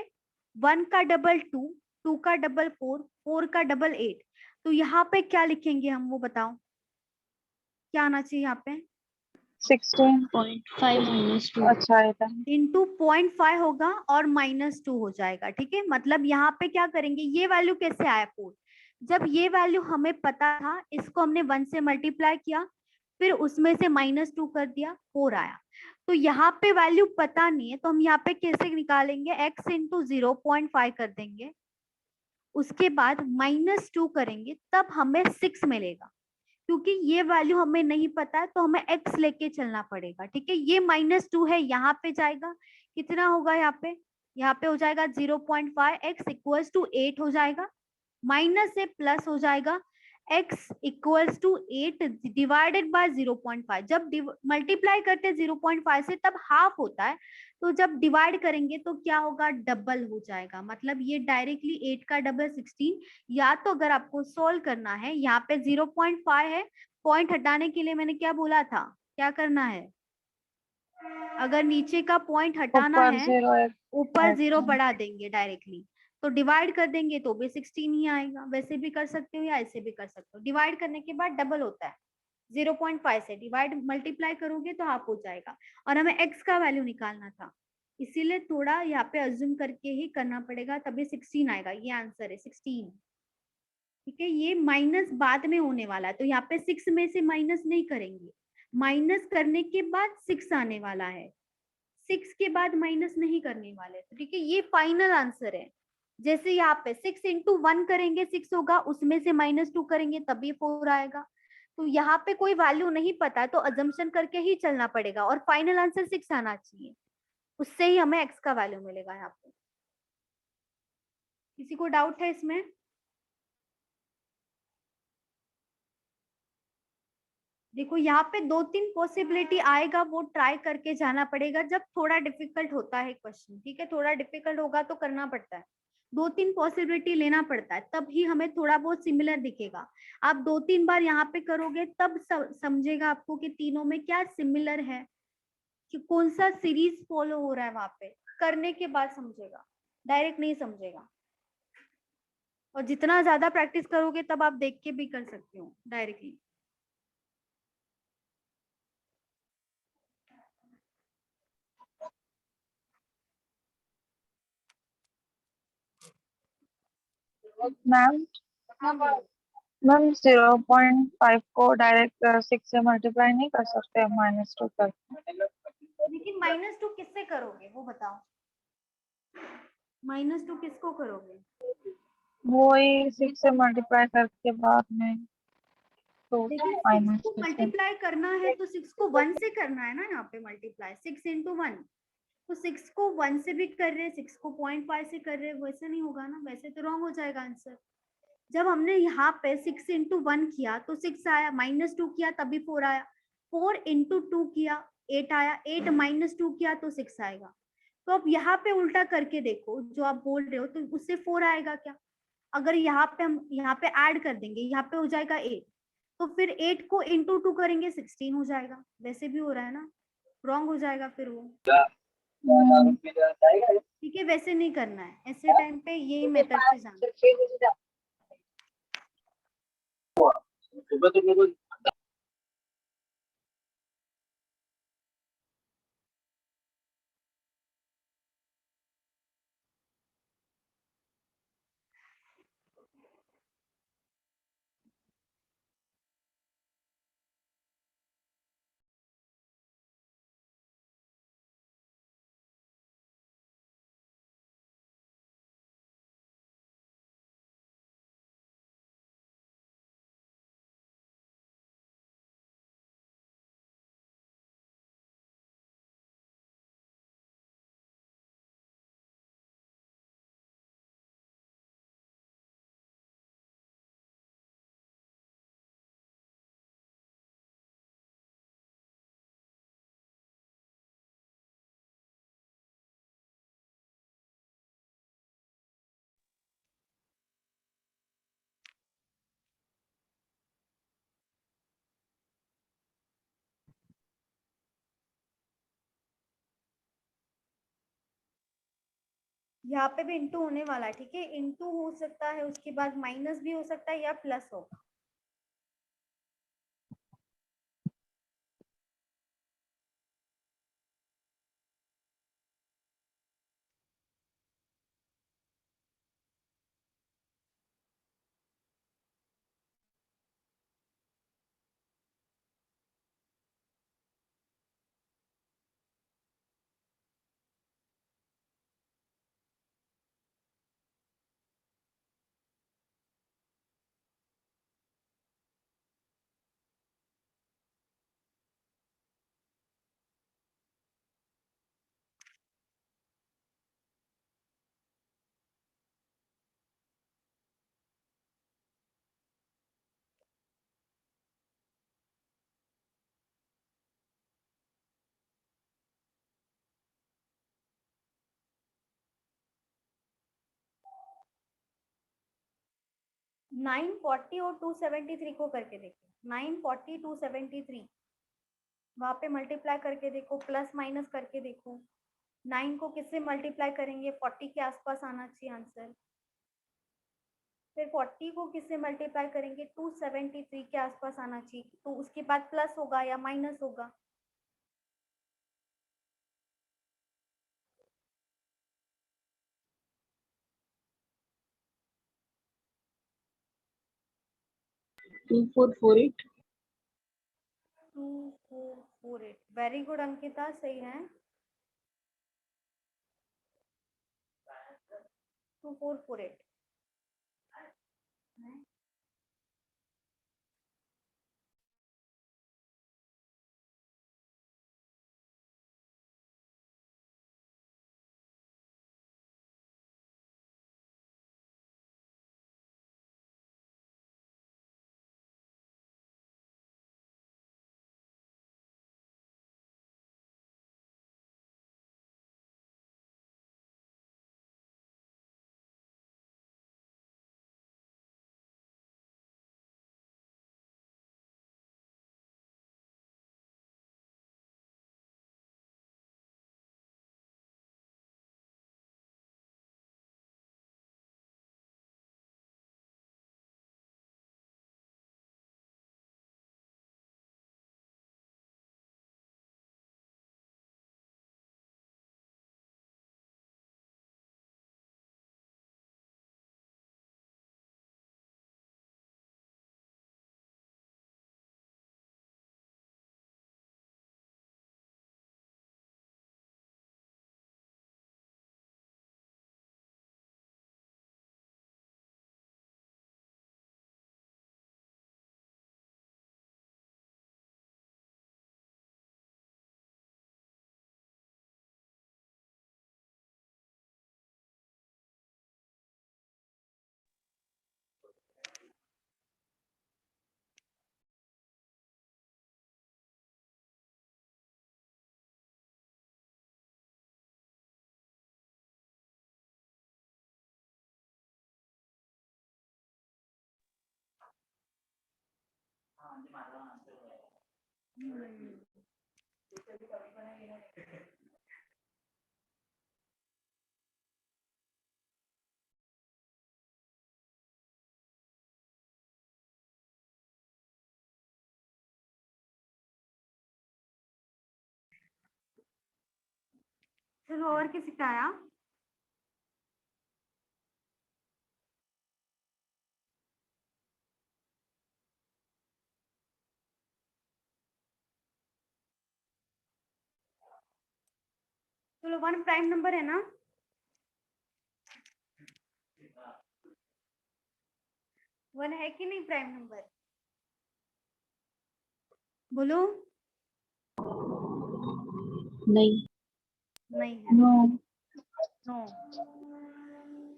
1 का डबल 2, 2 का डबल 4, 4 का डबल 8, तो यहाँ पे क्या लिखेंगे हम, वो बताओ क्या आना चाहिए यहाँ पे, 16.5 minus 2. अच्छा है था। इंटू 0.5 होगा और -2 हो जाएगा। ठीक है, मतलब यहाँ पे क्या करेंगे, ये वैल्यू कैसे आया 4, जब ये वैल्यू हमें पता था, इसको हमने 1 से मल्टीप्लाई किया, फिर उसमें से -2 कर दिया, 4 आया। तो यहाँ पे वैल्यू पता नहीं है, तो हम यहाँ पे कैसे निकालेंगे, x इंटू 0.5 कर देंगे, उसके बाद -2 करेंगे, तब हमें 6 मिलेगा। क्योंकि ये वैल्यू हमें नहीं पता है, तो हमें x लेके चलना पड़ेगा। ठीक है, ये -2 है, यहाँ पे जाएगा, कितना होगा यहाँ पे हो जाएगा 0.5, x इक्वल्स टू 8 हो जाएगा, माइनस से प्लस हो जाएगा, x equals to 8 divided by 0.5। जब मल्टीप्लाई करते हैं 0.5 से तब हाफ होता है, तो जब डिवाइड करेंगे तो क्या होगा, डबल हो जाएगा। मतलब ये डायरेक्टली 8 का डबल 16। या तो अगर आपको सोल्व करना है, यहाँ पे 0.5 है, पॉइंट हटाने के लिए मैंने क्या बोला था, क्या करना है, अगर नीचे का पॉइंट हटाना ऊपर है, 0 है। ऊपर 0 अच्छा। बढ़ा देंगे डायरेक्टली, तो डिवाइड कर देंगे तो भी 16 ही आएगा। वैसे भी कर सकते हो या ऐसे भी कर सकते हो, डिवाइड करने के बाद डबल होता है, 0.5 से डिवाइड मल्टीप्लाई करोगे तो हाफ हो जाएगा, और हमें x का वैल्यू निकालना था, इसीलिए थोड़ा यहाँ पे अज्यूम करके ही करना पड़ेगा, तभी 16 आएगा। ये आंसर है 16। ठीक है, ये माइनस बाद में होने वाला है, तो यहाँ पे 6 में से माइनस नहीं करेंगे, माइनस करने के बाद 6 आने वाला है, 6 के बाद माइनस नहीं करने वाले। तो ठीक है, ये फाइनल आंसर है। जैसे यहाँ पे 6 इंटू 1 करेंगे 6 होगा, उसमें से -2 करेंगे तभी 4 आएगा। तो यहाँ पे कोई वैल्यू नहीं पता, तो अजम्पशन करके ही चलना पड़ेगा, और फाइनल आंसर 6 आना चाहिए, उससे ही हमें x का वैल्यू मिलेगा। यहाँ पे किसी को डाउट है इसमें? देखो यहाँ पे 2-3 पॉसिबिलिटी आएगा, वो ट्राई करके जाना पड़ेगा जब थोड़ा डिफिकल्ट होता है क्वेश्चन। ठीक है, थोड़ा डिफिकल्ट होगा तो करना पड़ता है, 2-3 पॉसिबिलिटी लेना पड़ता है, तब ही हमें थोड़ा बहुत सिमिलर दिखेगा। आप 2-3 बार यहाँ पे करोगे तब समझेगा आपको कि तीनों में क्या सिमिलर है, कि कौन सा सीरीज फॉलो हो रहा है, वहां पे करने के बाद समझेगा, डायरेक्ट नहीं समझेगा। और जितना ज्यादा प्रैक्टिस करोगे तब आप देख के भी कर सकते हो डायरेक्टली। मैम मैम 0.5 को डायरेक्ट 6 से मल्टीप्लाई नहीं कर सकते, -2 कर। लेकिन -2 किससे करोगे वो बताओ, -2 किसको करोगे? वही 6 से मल्टीप्लाई करके बाद में तो लेकिन 6 को -6 से। मल्टीप्लाई करना है तो 6 को 1 से करना है ना, यहाँ पे मल्टीप्लाई 6 इंटू 1, तो 6 को 1 से भी कर रहे हैं, 6 को 0.5 से कर रहे हैं, वैसे नहीं होगा ना, वैसे तो रॉन्ग हो जाएगा आंसर। जब हमने यहाँ पे 6 इंटू 1 किया तो 6 आया, -2 किया तभी 4 आया, 4 इंटू 2 किया 8 आया, 8 -2 किया तो 6 आएगा। तो अब यहाँ पे उल्टा करके देखो, जो आप बोल रहे हो तो उससे 4 आएगा क्या? अगर यहाँ पे हम यहाँ पे ऐड कर देंगे, यहाँ पे हो जाएगा 8, तो फिर 8 को इंटू 2 करेंगे 16 हो जाएगा, वैसे भी हो रहा है ना, रॉन्ग हो जाएगा फिर वो। ठीक है, वैसे नहीं करना है, ऐसे टाइम पे यही मेथड से जाना। यहाँ पे भी इंटू होने वाला है, ठीक है। इंटू हो सकता है, उसके बाद माइनस भी हो सकता है या प्लस होगा। नाइन 40 और 273 को करके देखो। 940 273 वहां पे मल्टीप्लाई करके देखो, प्लस माइनस करके देखो। 9 को किससे मल्टीप्लाई करेंगे? 40 के आसपास आना चाहिए आंसर। फिर 40 को किससे मल्टीप्लाई करेंगे? 273 के आसपास आना चाहिए। तो उसके बाद प्लस होगा या माइनस होगा? Two four four eight 2448। Very good Ankita, सही है। 2448। चलो, और किसी का आया? चलो, 1 प्राइम नंबर है ना? 1 है कि नहीं प्राइम नंबर? बोलो। नहीं नहीं है। No no.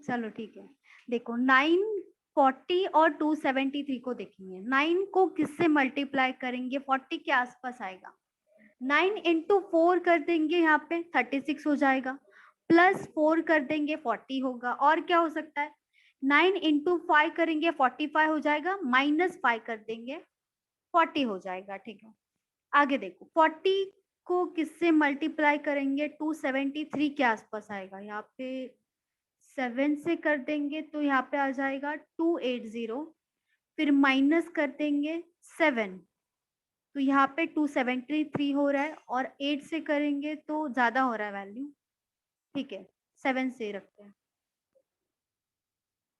चलो ठीक है। देखो, 940 और 273 को देखेंगे। 9 को किससे मल्टीप्लाई करेंगे? 40 के आसपास आएगा। 9 इंटू 4 कर देंगे, यहाँ पे 36 हो जाएगा। प्लस 4 कर देंगे, 40 होगा। और क्या हो सकता है? 9 इंटू 5 करेंगे, 45 हो जाएगा। माइनस 5 कर देंगे, 40 हो जाएगा। ठीक है, आगे देखो। 40 को किससे मल्टीप्लाई करेंगे? 273 के आसपास आएगा। यहाँ पे 7 से कर देंगे तो यहाँ पे आ जाएगा 280, फिर माइनस कर देंगे 7, तो यहाँ पे 273 हो रहा है, और 8 से करेंगे तो ज्यादा हो रहा है वैल्यू। ठीक है, 7 से रखते हैं।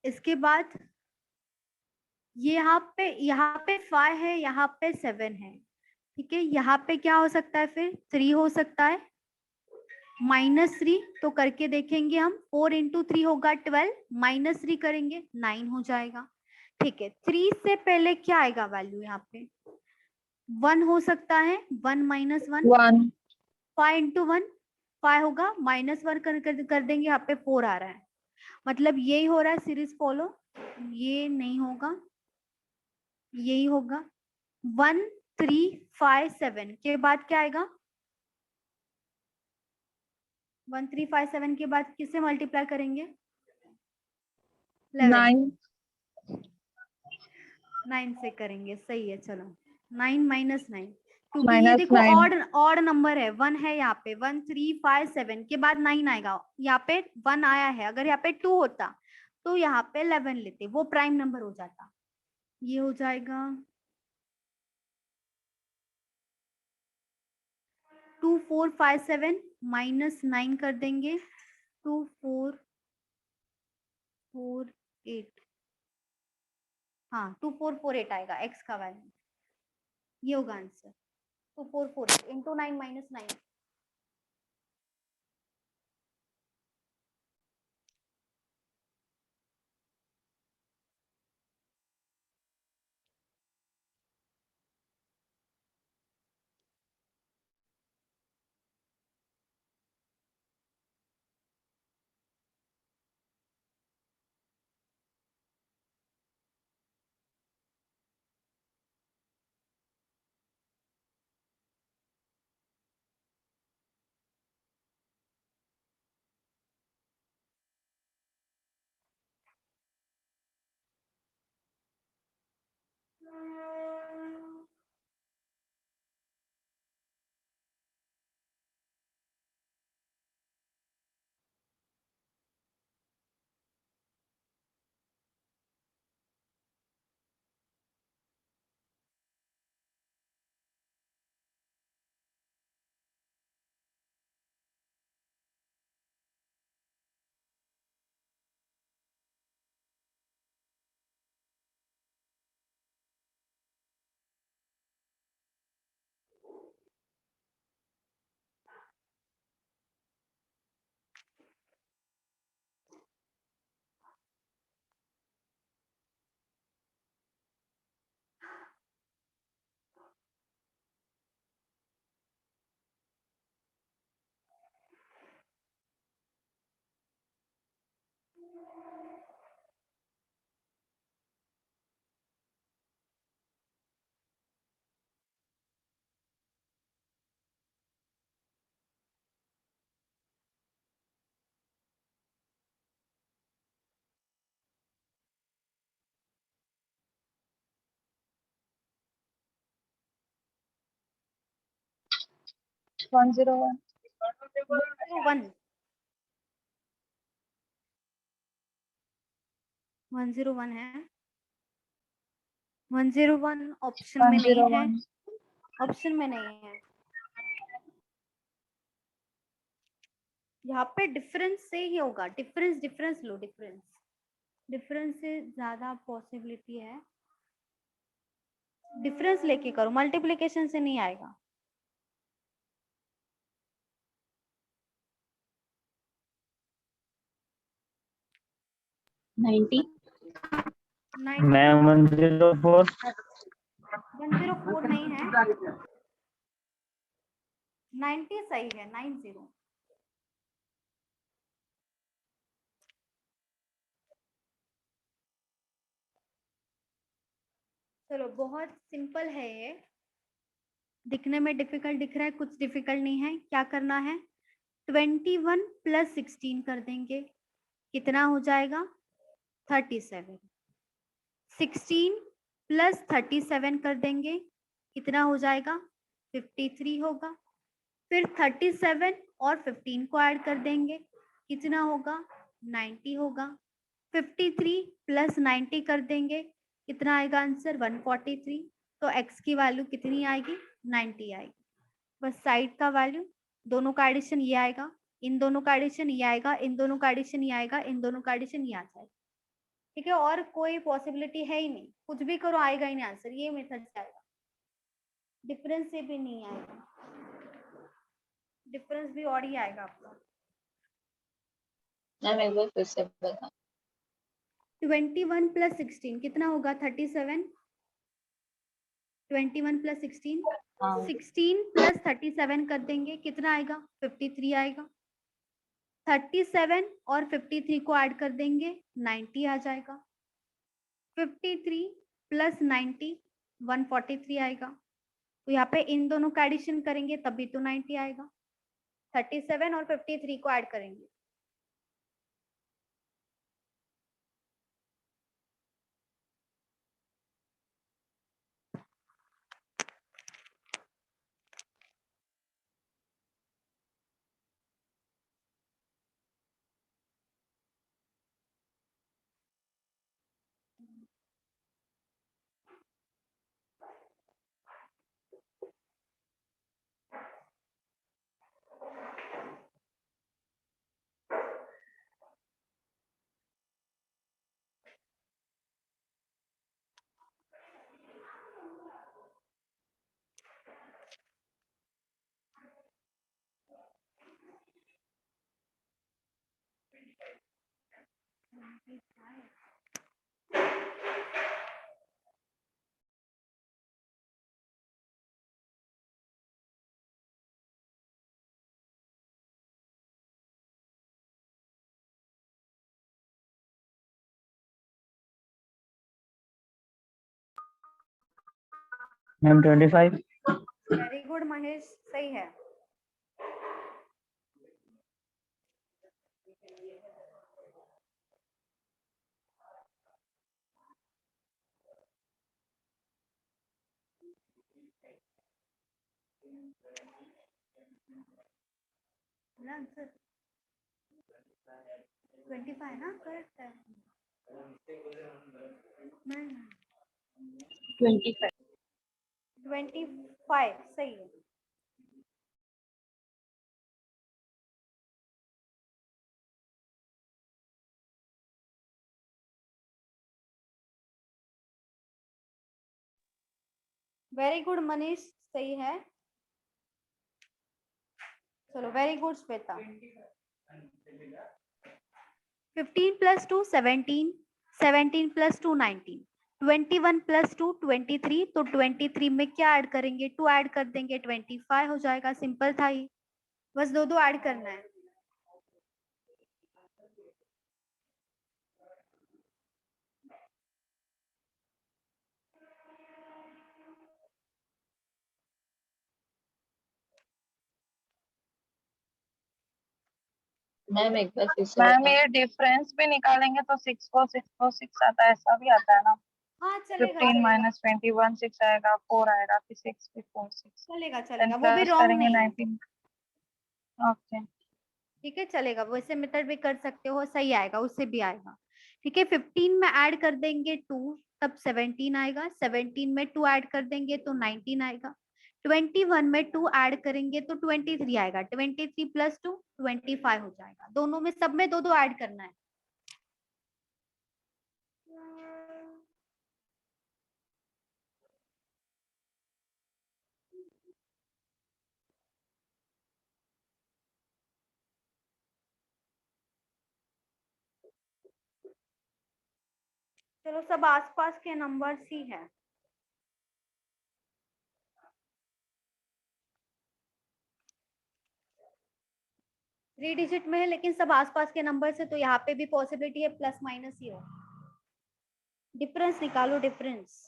इसके बाद ये यहाँ पे 5 है, यहाँ पे 7 है। ठीक है, यहाँ पे क्या हो सकता है, फिर 3 हो सकता है, -3, तो करके देखेंगे हम। 4 × 3 होगा 12, -3 करेंगे 9 हो जाएगा। ठीक है, 3 से पहले क्या आएगा वैल्यू, यहाँ पे 1 हो सकता है, 1 - 1, 1 5 × 1 5 होगा, -1 कर देंगे, यहाँ पे 4 आ रहा है, मतलब यही हो रहा है सीरीज फॉलो। ये नहीं होगा, यही होगा। 1 3 5 7 के बाद क्या आएगा, 1 3 5 7 के बाद किससे मल्टीप्लाई करेंगे, 11 9 9 से करेंगे, सही है। चलो 9 - 9, क्योंकि ये देखो -9 ऑड नंबर है, 1 है यहाँ पे, 1 3 5 7 के बाद 9 आएगा, यहाँ पे 1 आया है, अगर यहाँ पे 2 होता तो यहाँ पे 11 लेते, वो प्राइम नंबर हो जाता। ये हो जाएगा 2 4 5 7 -9 कर देंगे, 2 4 4 8, हाँ 2 4 4 8 आएगा x का वैल्यू, ये होगा आंसर। 2 4 4 8 इंटू 9 - 9। 101 1 101 है, 101 ऑप्शन में नहीं है, 101 ऑप्शन में नहीं है। यहाँ पे डिफरेंस से ही होगा, डिफरेंस लो, डिफरेंस से ज्यादा पॉसिबिलिटी है, डिफरेंस लेके करो, मल्टीप्लिकेशन से नहीं आएगा। 90 मैं 104 104 नहीं है, 90 सही है, 90। चलो बहुत सिंपल है ये, दिखने में डिफिकल्ट दिख रहा है, कुछ डिफिकल्ट नहीं है। क्या करना है, 21 + 16 कर देंगे, कितना हो जाएगा, 37। 16 + 37 कर देंगे, कितना हो जाएगा, 53 होगा। फिर 37 और 15 को ऐड कर देंगे, कितना होगा, 90 होगा। 53 प्लस 90 कर देंगे, कितना आएगा आंसर? 143। तो x की वैल्यू कितनी आएगी? 90 आएगी। बस साइड का वैल्यू, दोनों का एडिशन ये आएगा, इन दोनों का एडिशन ये आएगा, इन दोनों का एडिशन ये आएगा, इन दोनों का एडिशन ये आ जाएगा। ठीक है, और कोई पॉसिबिलिटी है ही नहीं, कुछ भी करो आएगा ही नहीं आंसर, ये मेथड से आएगा। डिफरेंस से भी नहीं आएगा, डिफरेंस भी और ही आएगा आपका। मैम एक बार फिर से बता। 21 प्लस 16 कितना होगा? 37। 21 प्लस 16, हाँ 16 प्लस 37 कर देंगे, कितना आएगा? 53 आएगा। 37 और 53 को ऐड कर देंगे, 90 आ जाएगा। 53 प्लस 90 143 आएगा। तो यहाँ पे इन दोनों का एडिशन करेंगे तभी तो 90 आएगा। 37 और 53 को ऐड करेंगे। मैम 25। वेरी गुड महेश, सही है। आंसर 25 ना, करेक्ट है। नहीं 25. 25 सही है। वेरी गुड मनीष, सही है। चलो very good Shweta. 15 plus 2 17, 17 plus 2 19, 21 plus 2 23। तो 23 में क्या ऐड करेंगे? 2 ऐड कर देंगे, 25 हो जाएगा। सिंपल था ये, बस दो दो ऐड करना है। मैम एक बार फिर से मैम बता। ये डिफरेंस भी निकालेंगे तो 6 4 6 4 6 आता है, ऐसा भी आता है ना? हाँ चलेगा 15 चलेगा माइनस 21 6 आएगा, 4 आएगा, फिर 6 फिर 4 6 चलेगा 10 चलेगा, वो भी प्लस रॉन्ग करेंगे नहीं है। 19। ओके ठीक है चलेगा, वैसे मेथड भी कर सकते हो, सही आएगा, उससे भी आएगा। ठीक है, 15 में ऐड कर देंगे 2, तब 17 आएगा। 17 में 2 ऐड कर देंगे तो 19 आएगा। 21 में 2 ऐड करेंगे तो 23 आएगा। 23 प्लस 2 25 हो जाएगा। दोनों में, सब में दो दो ऐड करना है। चलो सब आसपास के नंबर्स ही है। थ्री डिजिट में है लेकिन सब आसपास के नंबर से, तो यहाँ पे भी पॉसिबिलिटी है प्लस माइनस ही हो। डिफरेंस निकालो, डिफरेंस।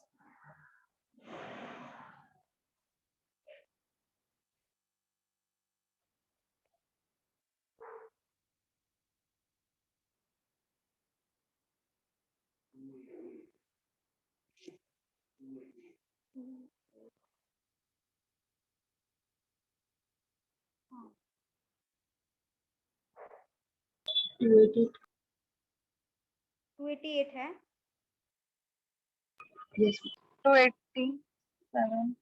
हाँ 288. 288 है। Yes. 287.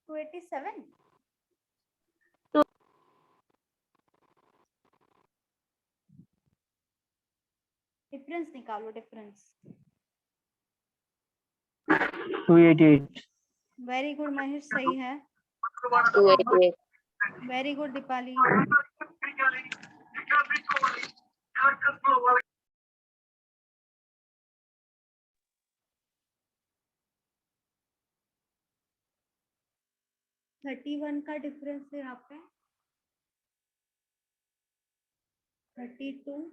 287 डिफरेंस निकालो, डिफरेंस। 288। वेरी गुड महेश, सही है। 288. Very good Deepali. Thirty one का डिफरेंस है यहाँ पे। 32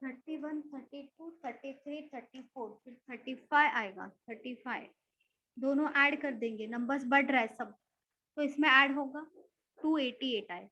31 32 33 34 फिर 35 आएगा। 35 दोनों ऐड कर देंगे, नंबर्स बढ़ रहा है सब, तो इसमें ऐड होगा। 288 आए।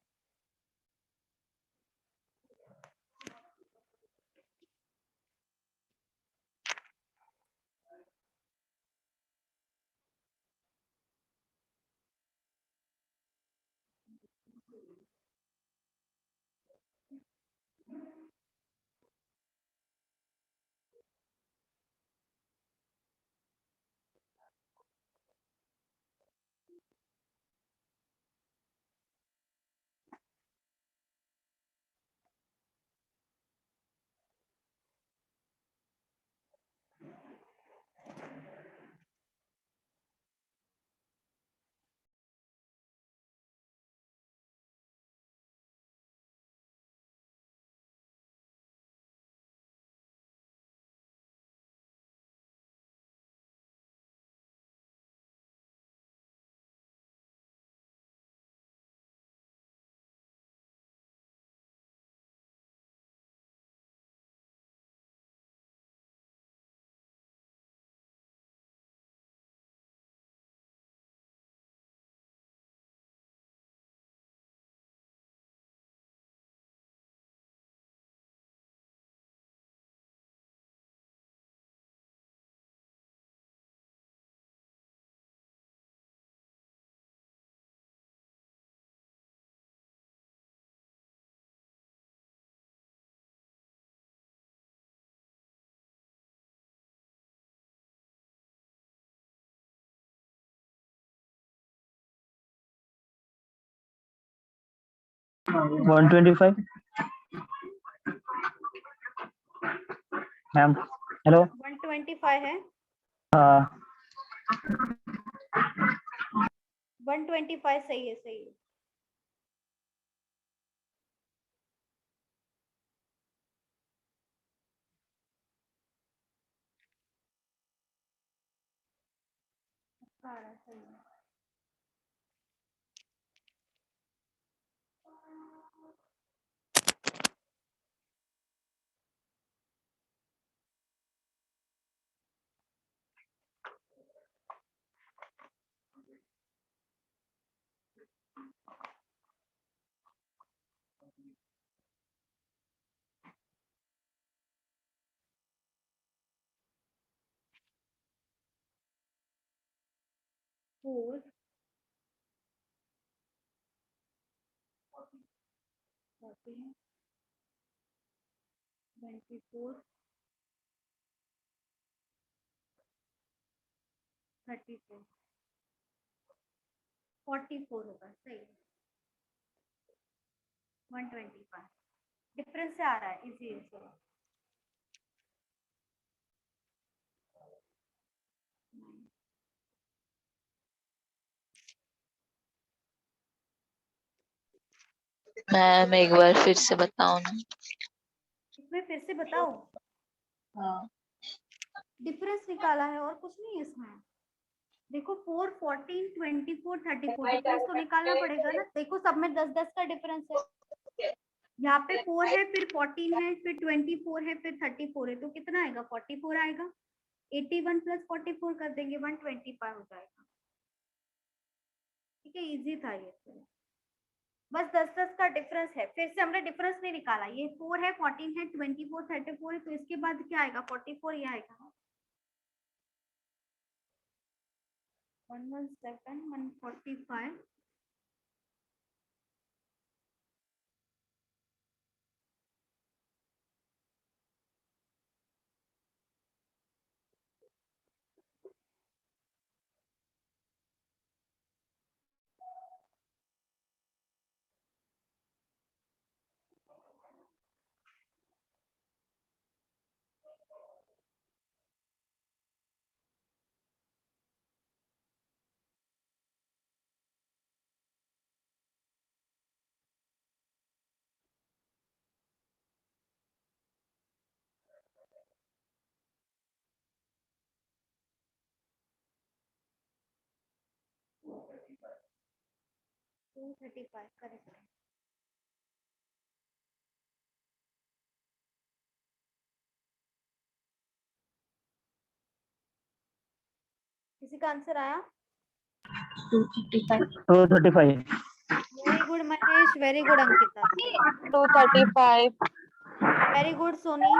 One 125 ma'am. हेलो। 125 है। हाँ 125 सही है, सही है। सारा सही है। फोर 14 24 34 44 होगा, सही। 125 डिफरेंस से आ रहा है, इजी है, चलो। मैम एक बार फिर से बताओ ना। इसमें फिर से बताओ। हाँ डिफरेंस निकाला है और कुछ नहीं है इसमें। देखो 4 14 24 34 डिफरेंस तो निकालना पड़ेगा ना। देखो सब में 10-10 का डिफरेंस है। यहाँ पे 4 है, फिर 14 है, फिर 24 है, फिर 34 है, तो कितना आएगा? 44 आएगा। 81 प्लस 44 कर देंगे, 125 हो जाएगा। ठीक है, इजी था ये तो। बस 10-10 का डिफरेंस है। फिर से हमने डिफरेंस नहीं निकाला। ये 4 है, 14 है, 24 34 है, तो इसके बाद क्या आएगा? 44 ही आएगा। 117, 145. Two 35 correct. किसी का आंसर आया? 235. 235. Very good Mahesh, very good Ankita, 235. Very good Soni.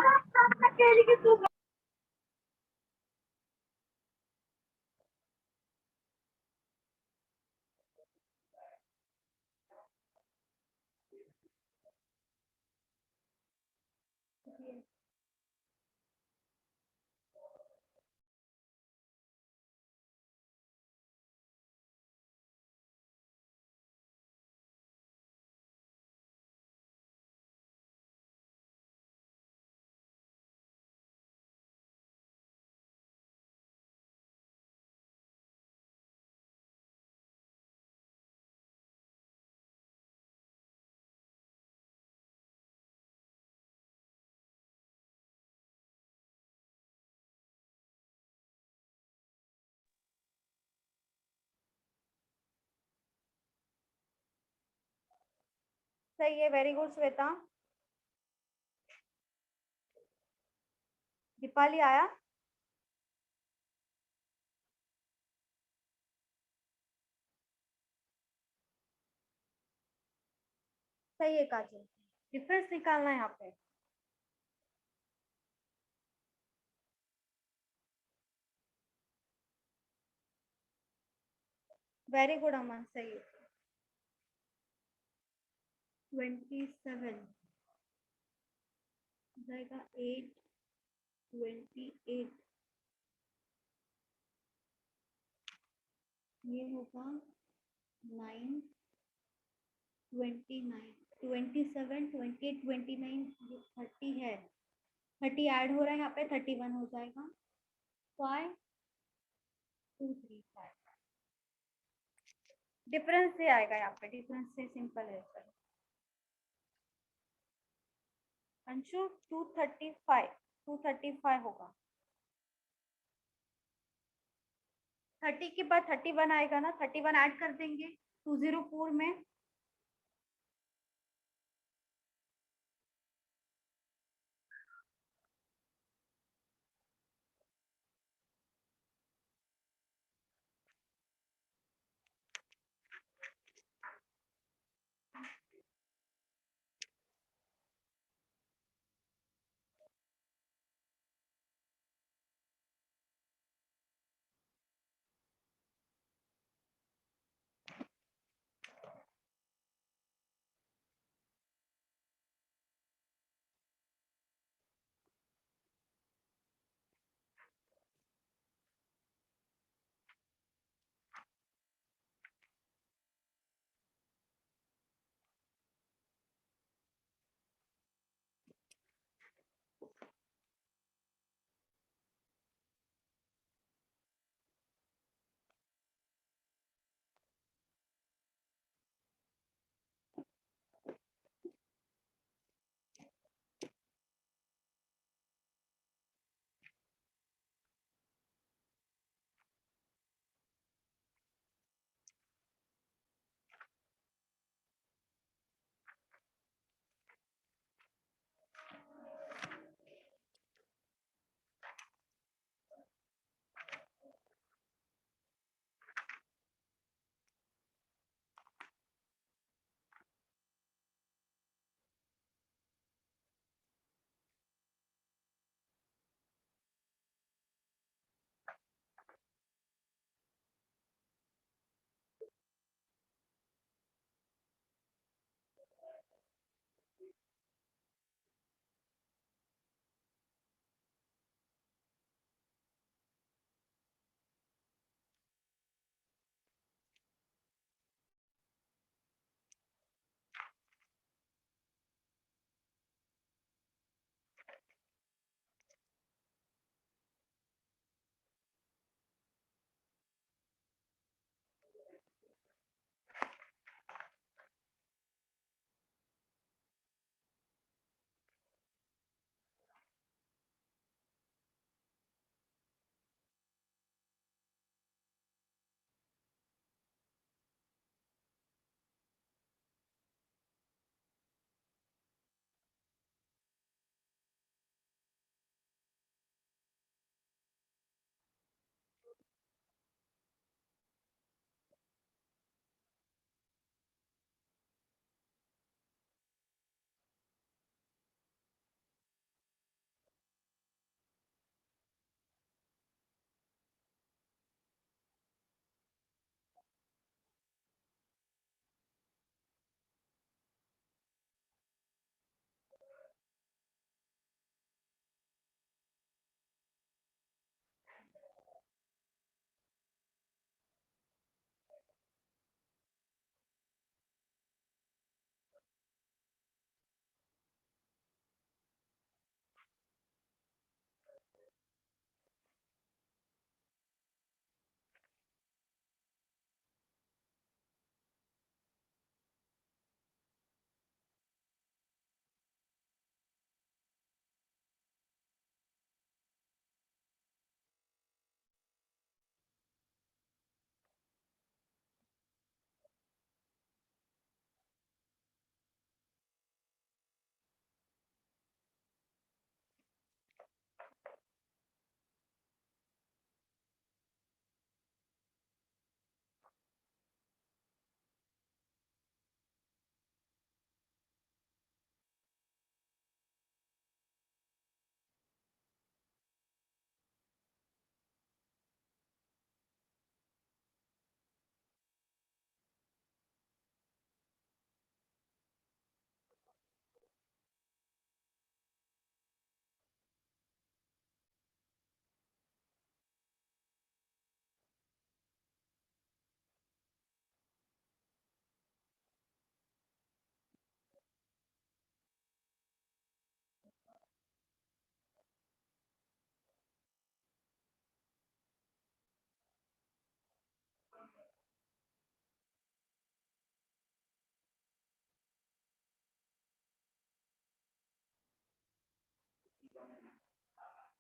सही है, वेरी गुड श्वेता। दीपाली आया? सही है काजल, डिफरेंस निकालना है यहाँ पे। वेरी गुड अमन, सही है। 27 जाएगा 8, 28 ये होगा 9, 29, 27, 28, 29 ये 30 है। 30 ऐड हो रहा है यहाँ पे, 31 हो जाएगा। 5, 2, 3, 5 डिफरेंस से आएगा यहाँ पे, डिफरेंस से सिंपल है। चलो अंशु 235, 235 होगा। 30 के बाद 31 आएगा ना, 31 ऐड कर देंगे 204 में।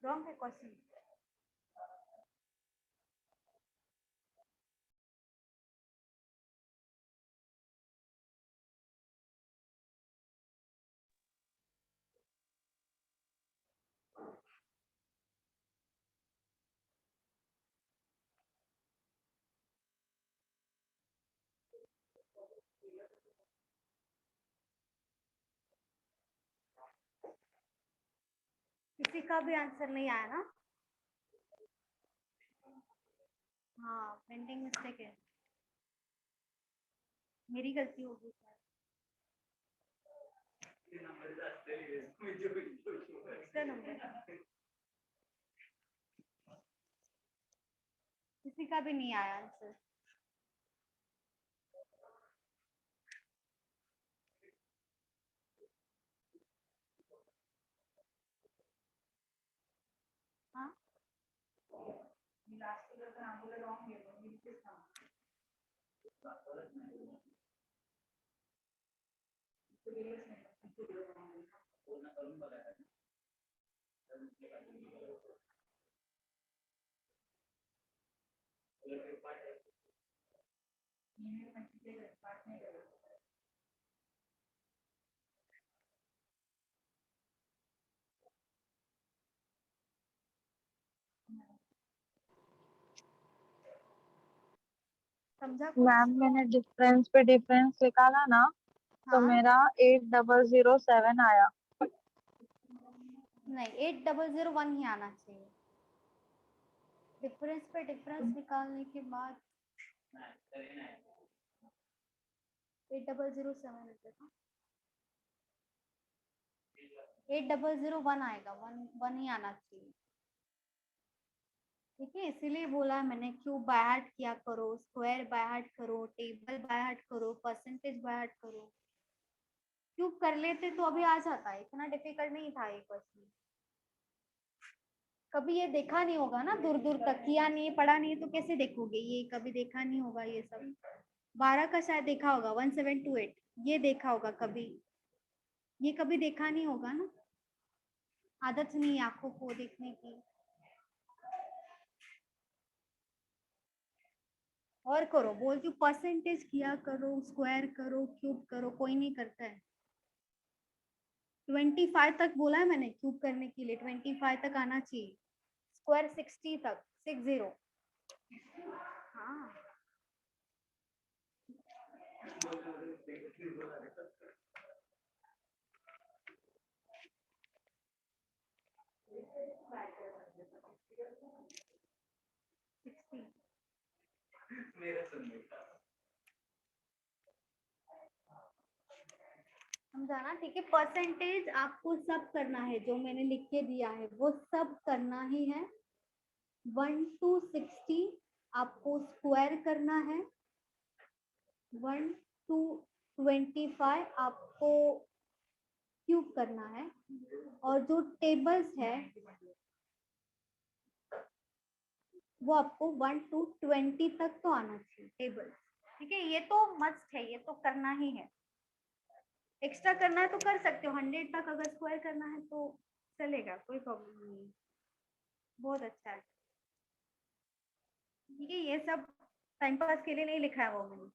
रॉन्ग है क्वेश्चन। किसी का भी आंसर नहीं आया ना? हाँ, प्रिंटिंग मिस्टेक है, मेरी गलती होगी शायद। एक्स्ट्रा नंबर किसी का भी नहीं आया आंसर। हाँ, समझा कुछ? मैम मैंने डिफरेंस पे डिफरेंस निकाला ना, तो हाँ, मेरा 8007 आया। नहीं 8001 ही आना चाहिए। डिफरेंस पे डिफरेंस निकालने के बाद 8007 था, 8001 आएगा, वन ही आना चाहिए। ठीक है, इसीलिए बोला है मैंने, क्यूब बाय हार्ट किया करो, स्क्वायर बाय हार्ट करो, टेबल बाय हार्ट करो, परसेंटेज बाय हार्ट करो। क्यूब कर लेते तो अभी आ जाता है, इतना डिफिकल्ट नहीं था ये क्वेश्चन। कभी ये देखा नहीं होगा ना, दूर दूर तक किया नहीं, पढ़ा नहीं, तो कैसे देखोगे? ये कभी देखा नहीं होगा ये सब। 12 का शायद देखा होगा, 1728 ये देखा होगा कभी, ये कभी देखा नहीं होगा ना, आदत नहीं है आंखों को देखने की। और करो, बोलती हूँ परसेंटेज किया करो, स्क्वायर करो, क्यूब करो, कोई नहीं करता है। 25 तक बोला है मैंने क्यूब करने के लिए, 25 तक आना चाहिए, स्क्वायर 60 तक, 60। हाँ, समझाना, ठीक है। परसेंटेज आपको सब करना है, जो मैंने लिख के दिया है वो सब करना ही है। 1 to 60 आपको स्क्वायर करना है, 1 to 25 आपको क्यूब करना है, और जो टेबल्स है वो आपको 1 to 20 तक तो आना चाहिए टेबल। ठीक है, ये तो मस्ट है, ये तो करना ही है। एक्स्ट्रा करना है तो कर सकते हो, 100 तक अगर स्क्वायर करना है तो चलेगा, कोई प्रॉब्लम नहीं है, बहुत अच्छा है। ठीक है, ये सब टाइम पास के लिए नहीं लिखा है वो मैंने।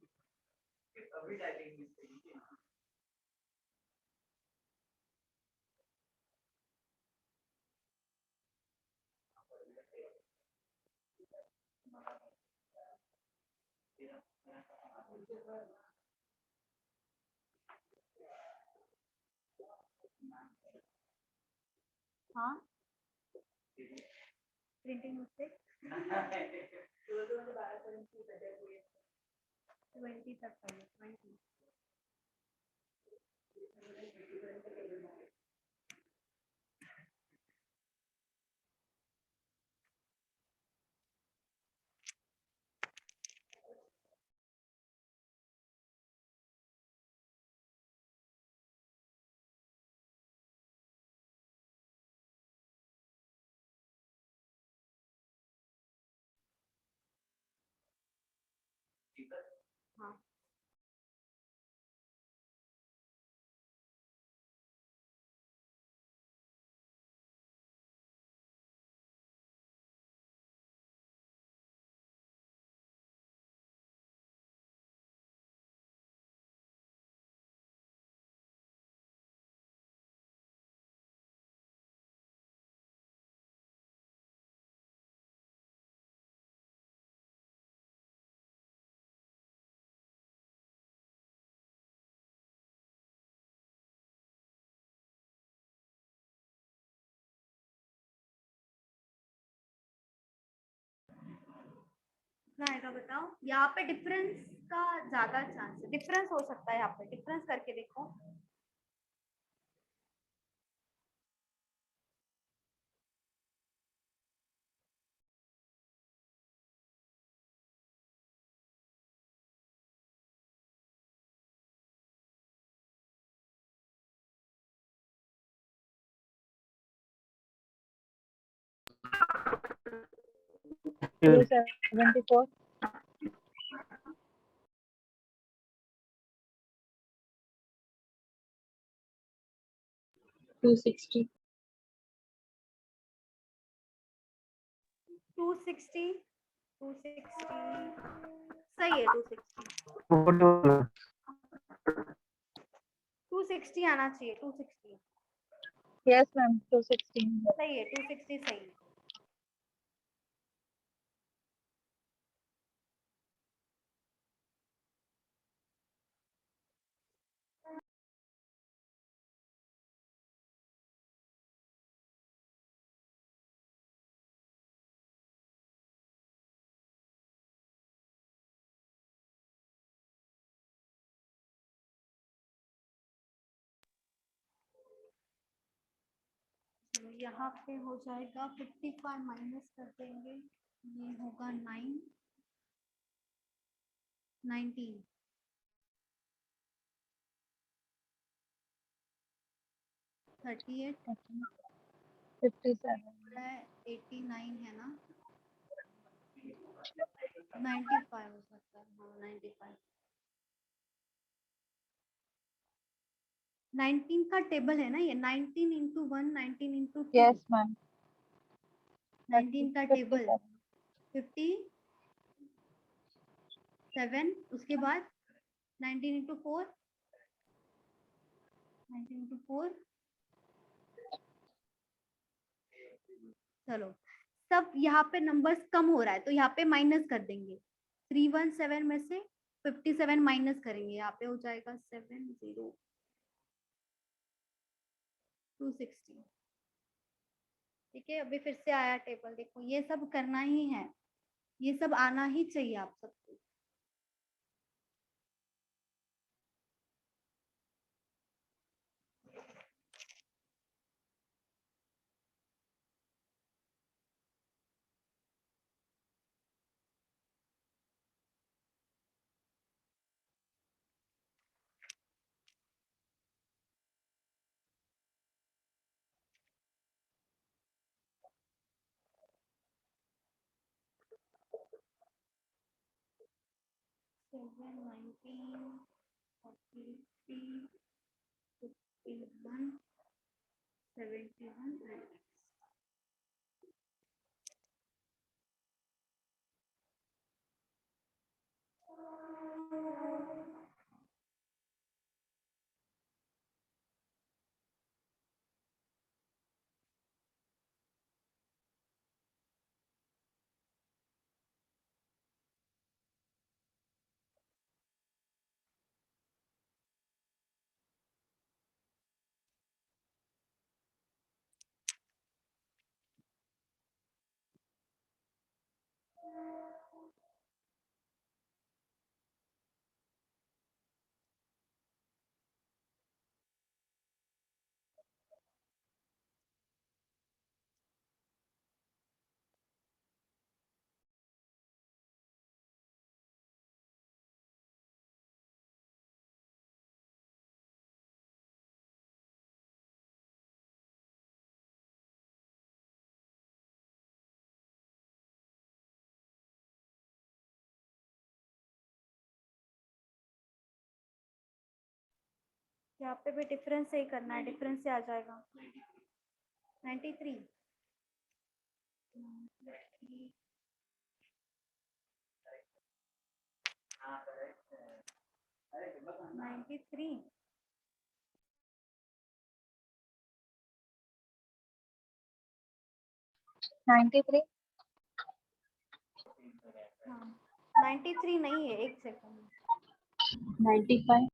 हाँ, प्रिंटिंग मिस्टेक 20 तक है, 20। हाँ। आएगा बताओ? यहाँ पे डिफरेंस का ज्यादा चांस है, डिफरेंस हो सकता है, यहाँ पे डिफरेंस करके देखो। टू 74 260 260 सही है। 260 आना चाहिए। 260 यस मैम 260 सही है। 260 सही है। तो यहाँ पे हो जाएगा 55 माइनस कर देंगे, ये होगा 9 19 38 57 89 है ना, 95 हो सकता है। हाँ 95 19 का टेबल है ना ये, 19 इंटू 1 19 इंटू 2 यस मैम 19 का टेबल 57, उसके बाद 19 इंटू 4 19 इंटू 4। चलो सब यहाँ पे नंबर्स कम हो रहा है तो यहाँ पे माइनस कर देंगे। 317 में से 57 माइनस करेंगे, यहाँ पे हो जाएगा 260। ठीक है, अभी फिर से आया टेबल, देखो ये सब करना ही है, ये सब आना ही चाहिए आप सबको। सेवन 19 43 51 71 यहाँ पे भी डिफरेंस से ही करना है, डिफरेंस से आ जाएगा 93 93 93 हाँ 93 नहीं है, एक सेकंड, 95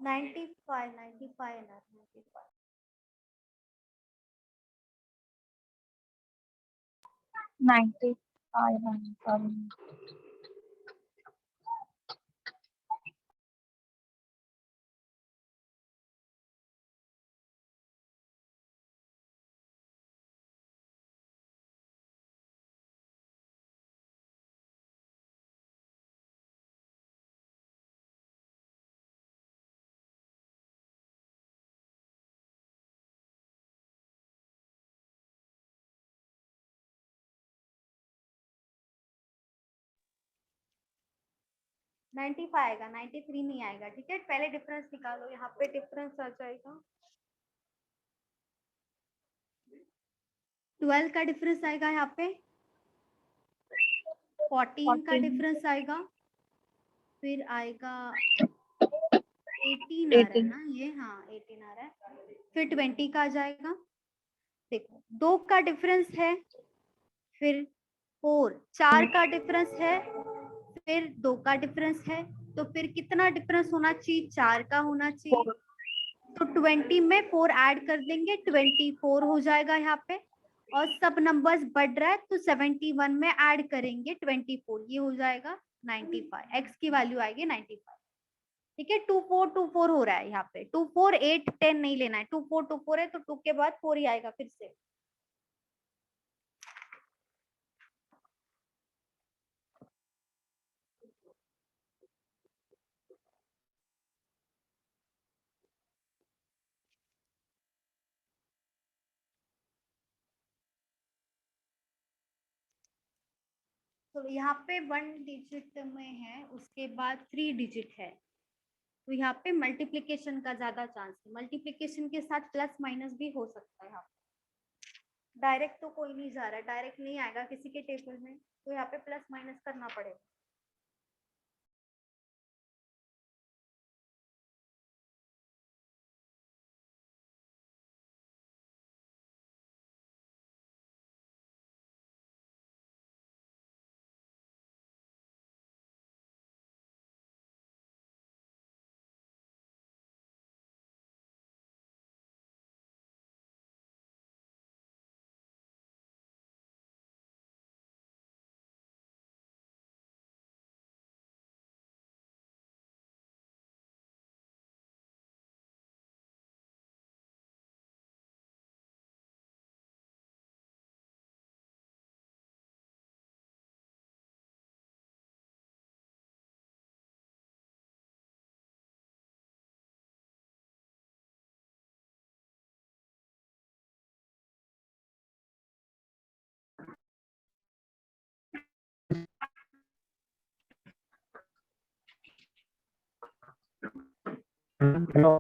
95 95 है ना, 95 95 सॉरी 95 आएगा, 93 नहीं आएगा। ठीक है, पहले डिफरेंस निकालो, यहाँ पे डिफरेंस आ जाएगा 12 का डिफरेंस आएगा, यहाँ पे 14 का 14 डिफरेंस आएगा, फिर आएगा 18 आ रहा है 18 ना ये, हाँ 18 आ रहा है, फिर 20 का आ जाएगा। देखो 2 का डिफरेंस है, फिर 4 का डिफरेंस है, फिर 2 का डिफरेंस है, तो फिर कितना डिफरेंस होना चाहिए? 4 का होना चाहिए। तो 20 में 4 ऐड कर देंगे, 24 हो जाएगा यहाँ पे, और सब नंबर्स बढ़ रहा है तो 71 में ऐड करेंगे 24, ये हो जाएगा 95, एक्स की वैल्यू आएगी 95। ठीक है, 2424 हो रहा है यहाँ पे, 24 8 10 नहीं लेना है, 2424 है तो 2 के बाद 4 ही आएगा फिर से। तो यहाँ पे 1 डिजिट में है, उसके बाद 3 डिजिट है, तो यहाँ पे मल्टीप्लीकेशन का ज्यादा चांस है, मल्टीप्लीकेशन के साथ प्लस माइनस भी हो सकता है। यहाँ पे डायरेक्ट तो कोई नहीं जा रहा है, डायरेक्ट नहीं आएगा किसी के टेबल में, तो यहाँ पे प्लस माइनस करना पड़ेगा। हेलो।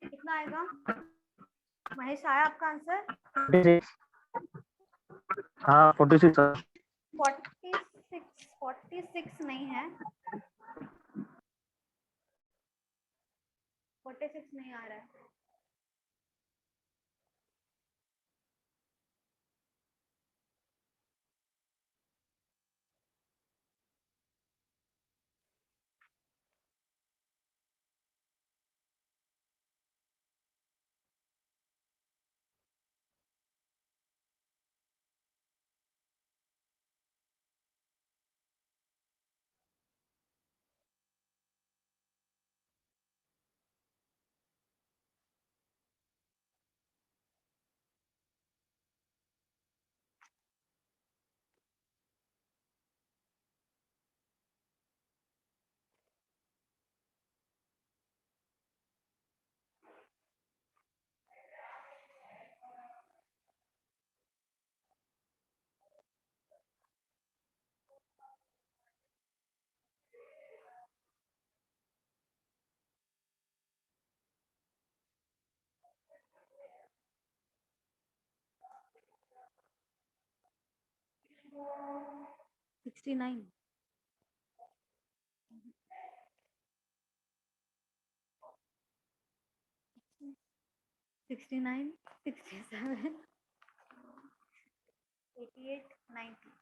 कितना आएगा महेश, आया आपका आंसर? 46। हाँ 46 सर। 46 नहीं है, 46 नहीं आ रहा है। सिक्सटी नाइन, 69, 67, 88, 90,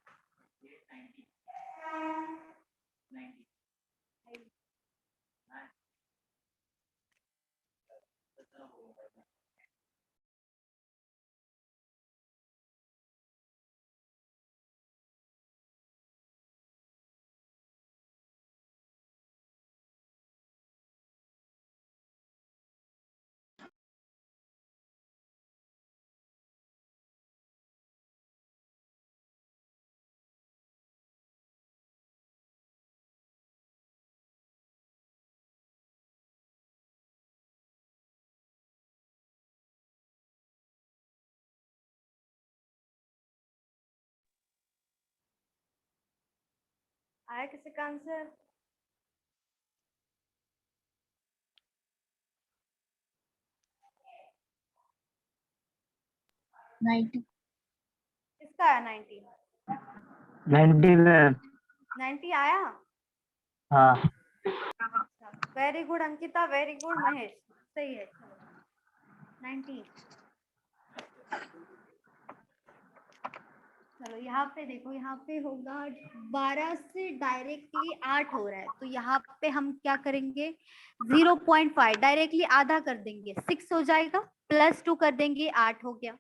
आया किसी का आंसर? 90. किसका आया 90? 90 में 90 आया? हाँ अच्छा, very good Ankita, very good Mahesh, सही है। चलो 90। चलो यहाँ पे देखो, यहाँ पे होगा 12 से डायरेक्टली 8 हो रहा है, तो यहाँ पे हम क्या करेंगे, 0.5 डायरेक्टली आधा कर देंगे, 6 हो जाएगा, +2 कर देंगे, 8 हो गया।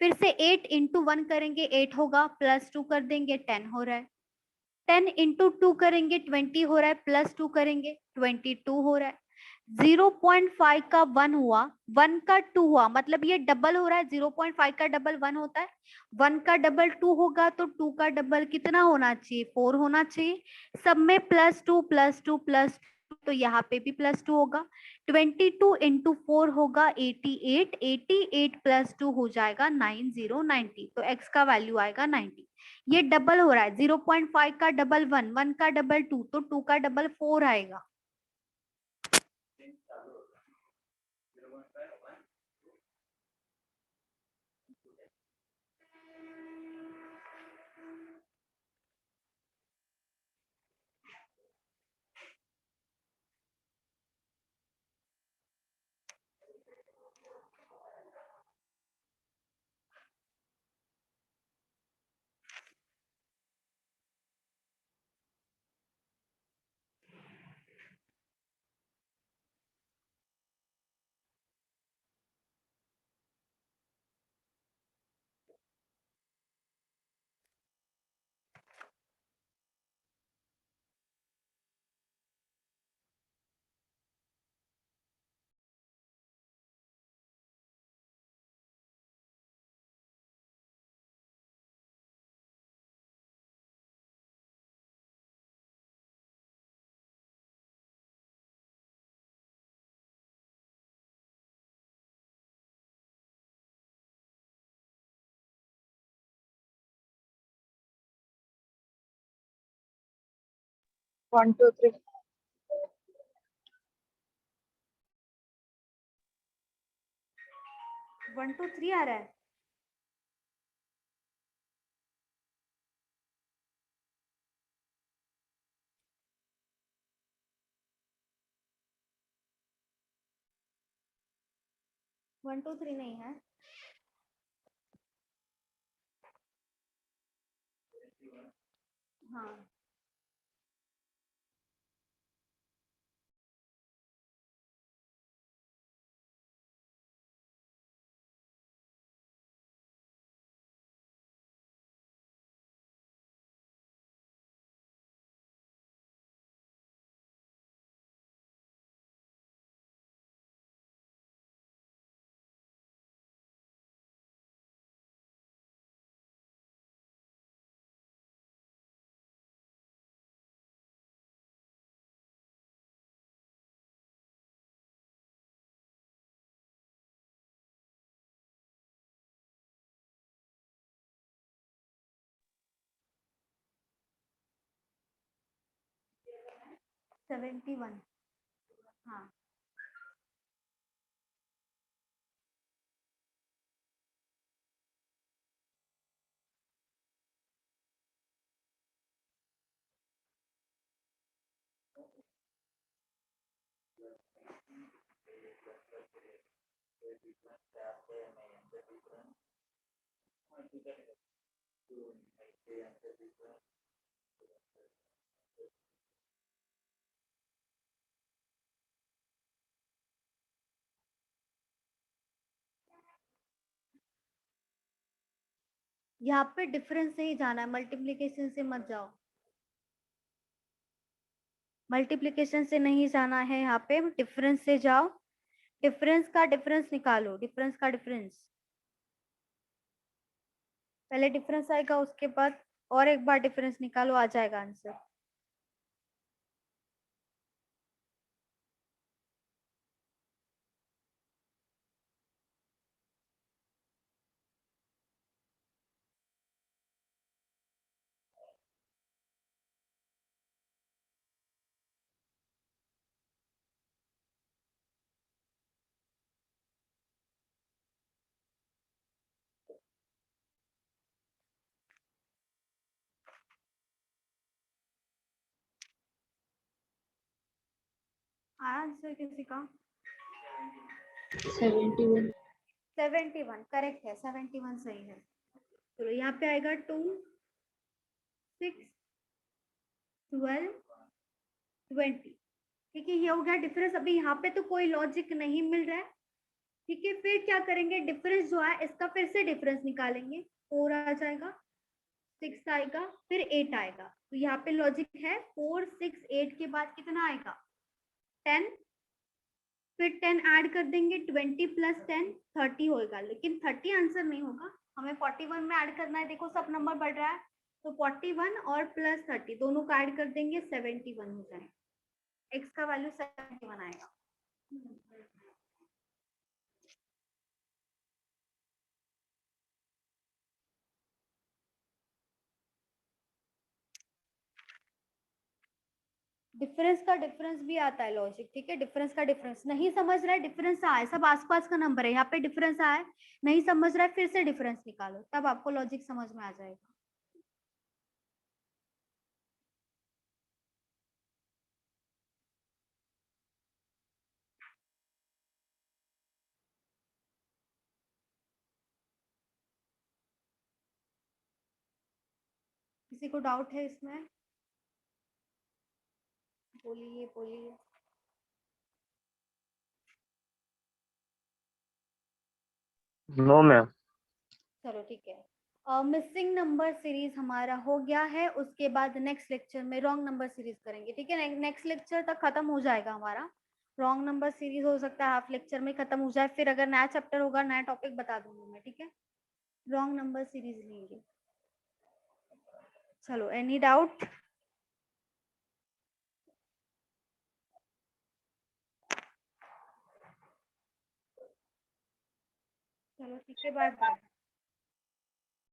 फिर से 8 इंटू 1 करेंगे, 8 होगा, +2 कर देंगे, 10 हो रहा है। 10 इंटू 2 करेंगे, 20 हो रहा है, +2 करेंगे, 22 हो रहा है। 0.5 का 1 हुआ, 1 का 2 हुआ, मतलब ये डबल हो रहा है। 0.5 का डबल 1 होता है, 1 का डबल 2 होगा, तो 2 का डबल कितना होना चाहिए, 4 होना चाहिए। सब में +2 +2 +2, तो यहाँ पे भी +2 होगा। 22 इंटू 4 होगा 88, 88 +2 हो जाएगा 90, तो x का वैल्यू आएगा 90। ये डबल हो रहा है, 0.5 का डबल 1, 1 का डबल 2, तो 2 का डबल 4 आएगा। वन टू थ्री 1 2 3 आ रहा है। वन टू थ्री नहीं है। हाँ, सेवेंटी वन। हाँ, यहाँ पे डिफरेंस से ही जाना है, मल्टीप्लीकेशन से मत जाओ, मल्टीप्लीकेशन से नहीं जाना है, यहाँ पे डिफरेंस से जाओ। डिफरेंस का डिफरेंस निकालो, डिफरेंस का डिफरेंस, पहले डिफरेंस आएगा, उसके बाद और एक बार डिफरेंस निकालो, आ जाएगा आंसर। आया आंसर किसी का? 71. 71 करेक्ट है, 71 सही है। चलो यहाँ पे आएगा 2 6 12 20। ठीक है, ये हो गया डिफरेंस। अभी यहाँ पे तो कोई लॉजिक नहीं मिल रहा है। ठीक है, फिर क्या करेंगे, डिफरेंस जो है इसका फिर से डिफरेंस निकालेंगे। 4 आ जाएगा, 6 आएगा, फिर 8 आएगा। तो यहाँ पे लॉजिक है 4 6 8 के बाद कितना आएगा 10, फिर 10 ऐड कर देंगे, 20 प्लस 10 30 होगा। लेकिन 30 आंसर नहीं होगा, हमें 41 में ऐड करना है। देखो सब नंबर बढ़ रहा है, तो 41 और प्लस 30 दोनों का ऐड कर देंगे, 71 हो जाएगा। x का वैल्यू 71 आएगा। डिफरेंस का डिफरेंस भी आता है लॉजिक। ठीक है, डिफरेंस का डिफरेंस नहीं समझ रहा है, डिफरेंस आए, सब आसपास का नंबर है, यहाँ पे डिफरेंस आए, नहीं समझ रहा है, फिर से डिफरेंस निकालो, तब आपको लॉजिक समझ में आ जाएगा। किसी को डाउट है इसमें? बोलिए बोलिए। No ma'am. चलो ठीक है, मिसिंग नंबर सीरीज हमारा हो गया है। उसके बाद नेक्स्ट लेक्चर में रॉन्ग नंबर सीरीज करेंगे। ठीक है, नेक्स्ट लेक्चर तक खत्म हो जाएगा हमारा रॉन्ग नंबर सीरीज। हो सकता है हाफ लेक्चर में खत्म हो जाए, फिर अगर नया चैप्टर होगा नया टॉपिक बता दूंगी मैं। ठीक है, रॉन्ग नंबर सीरीज लेंगे। चलो, एनी डाउट? चलो ठीक है, बाय बाय।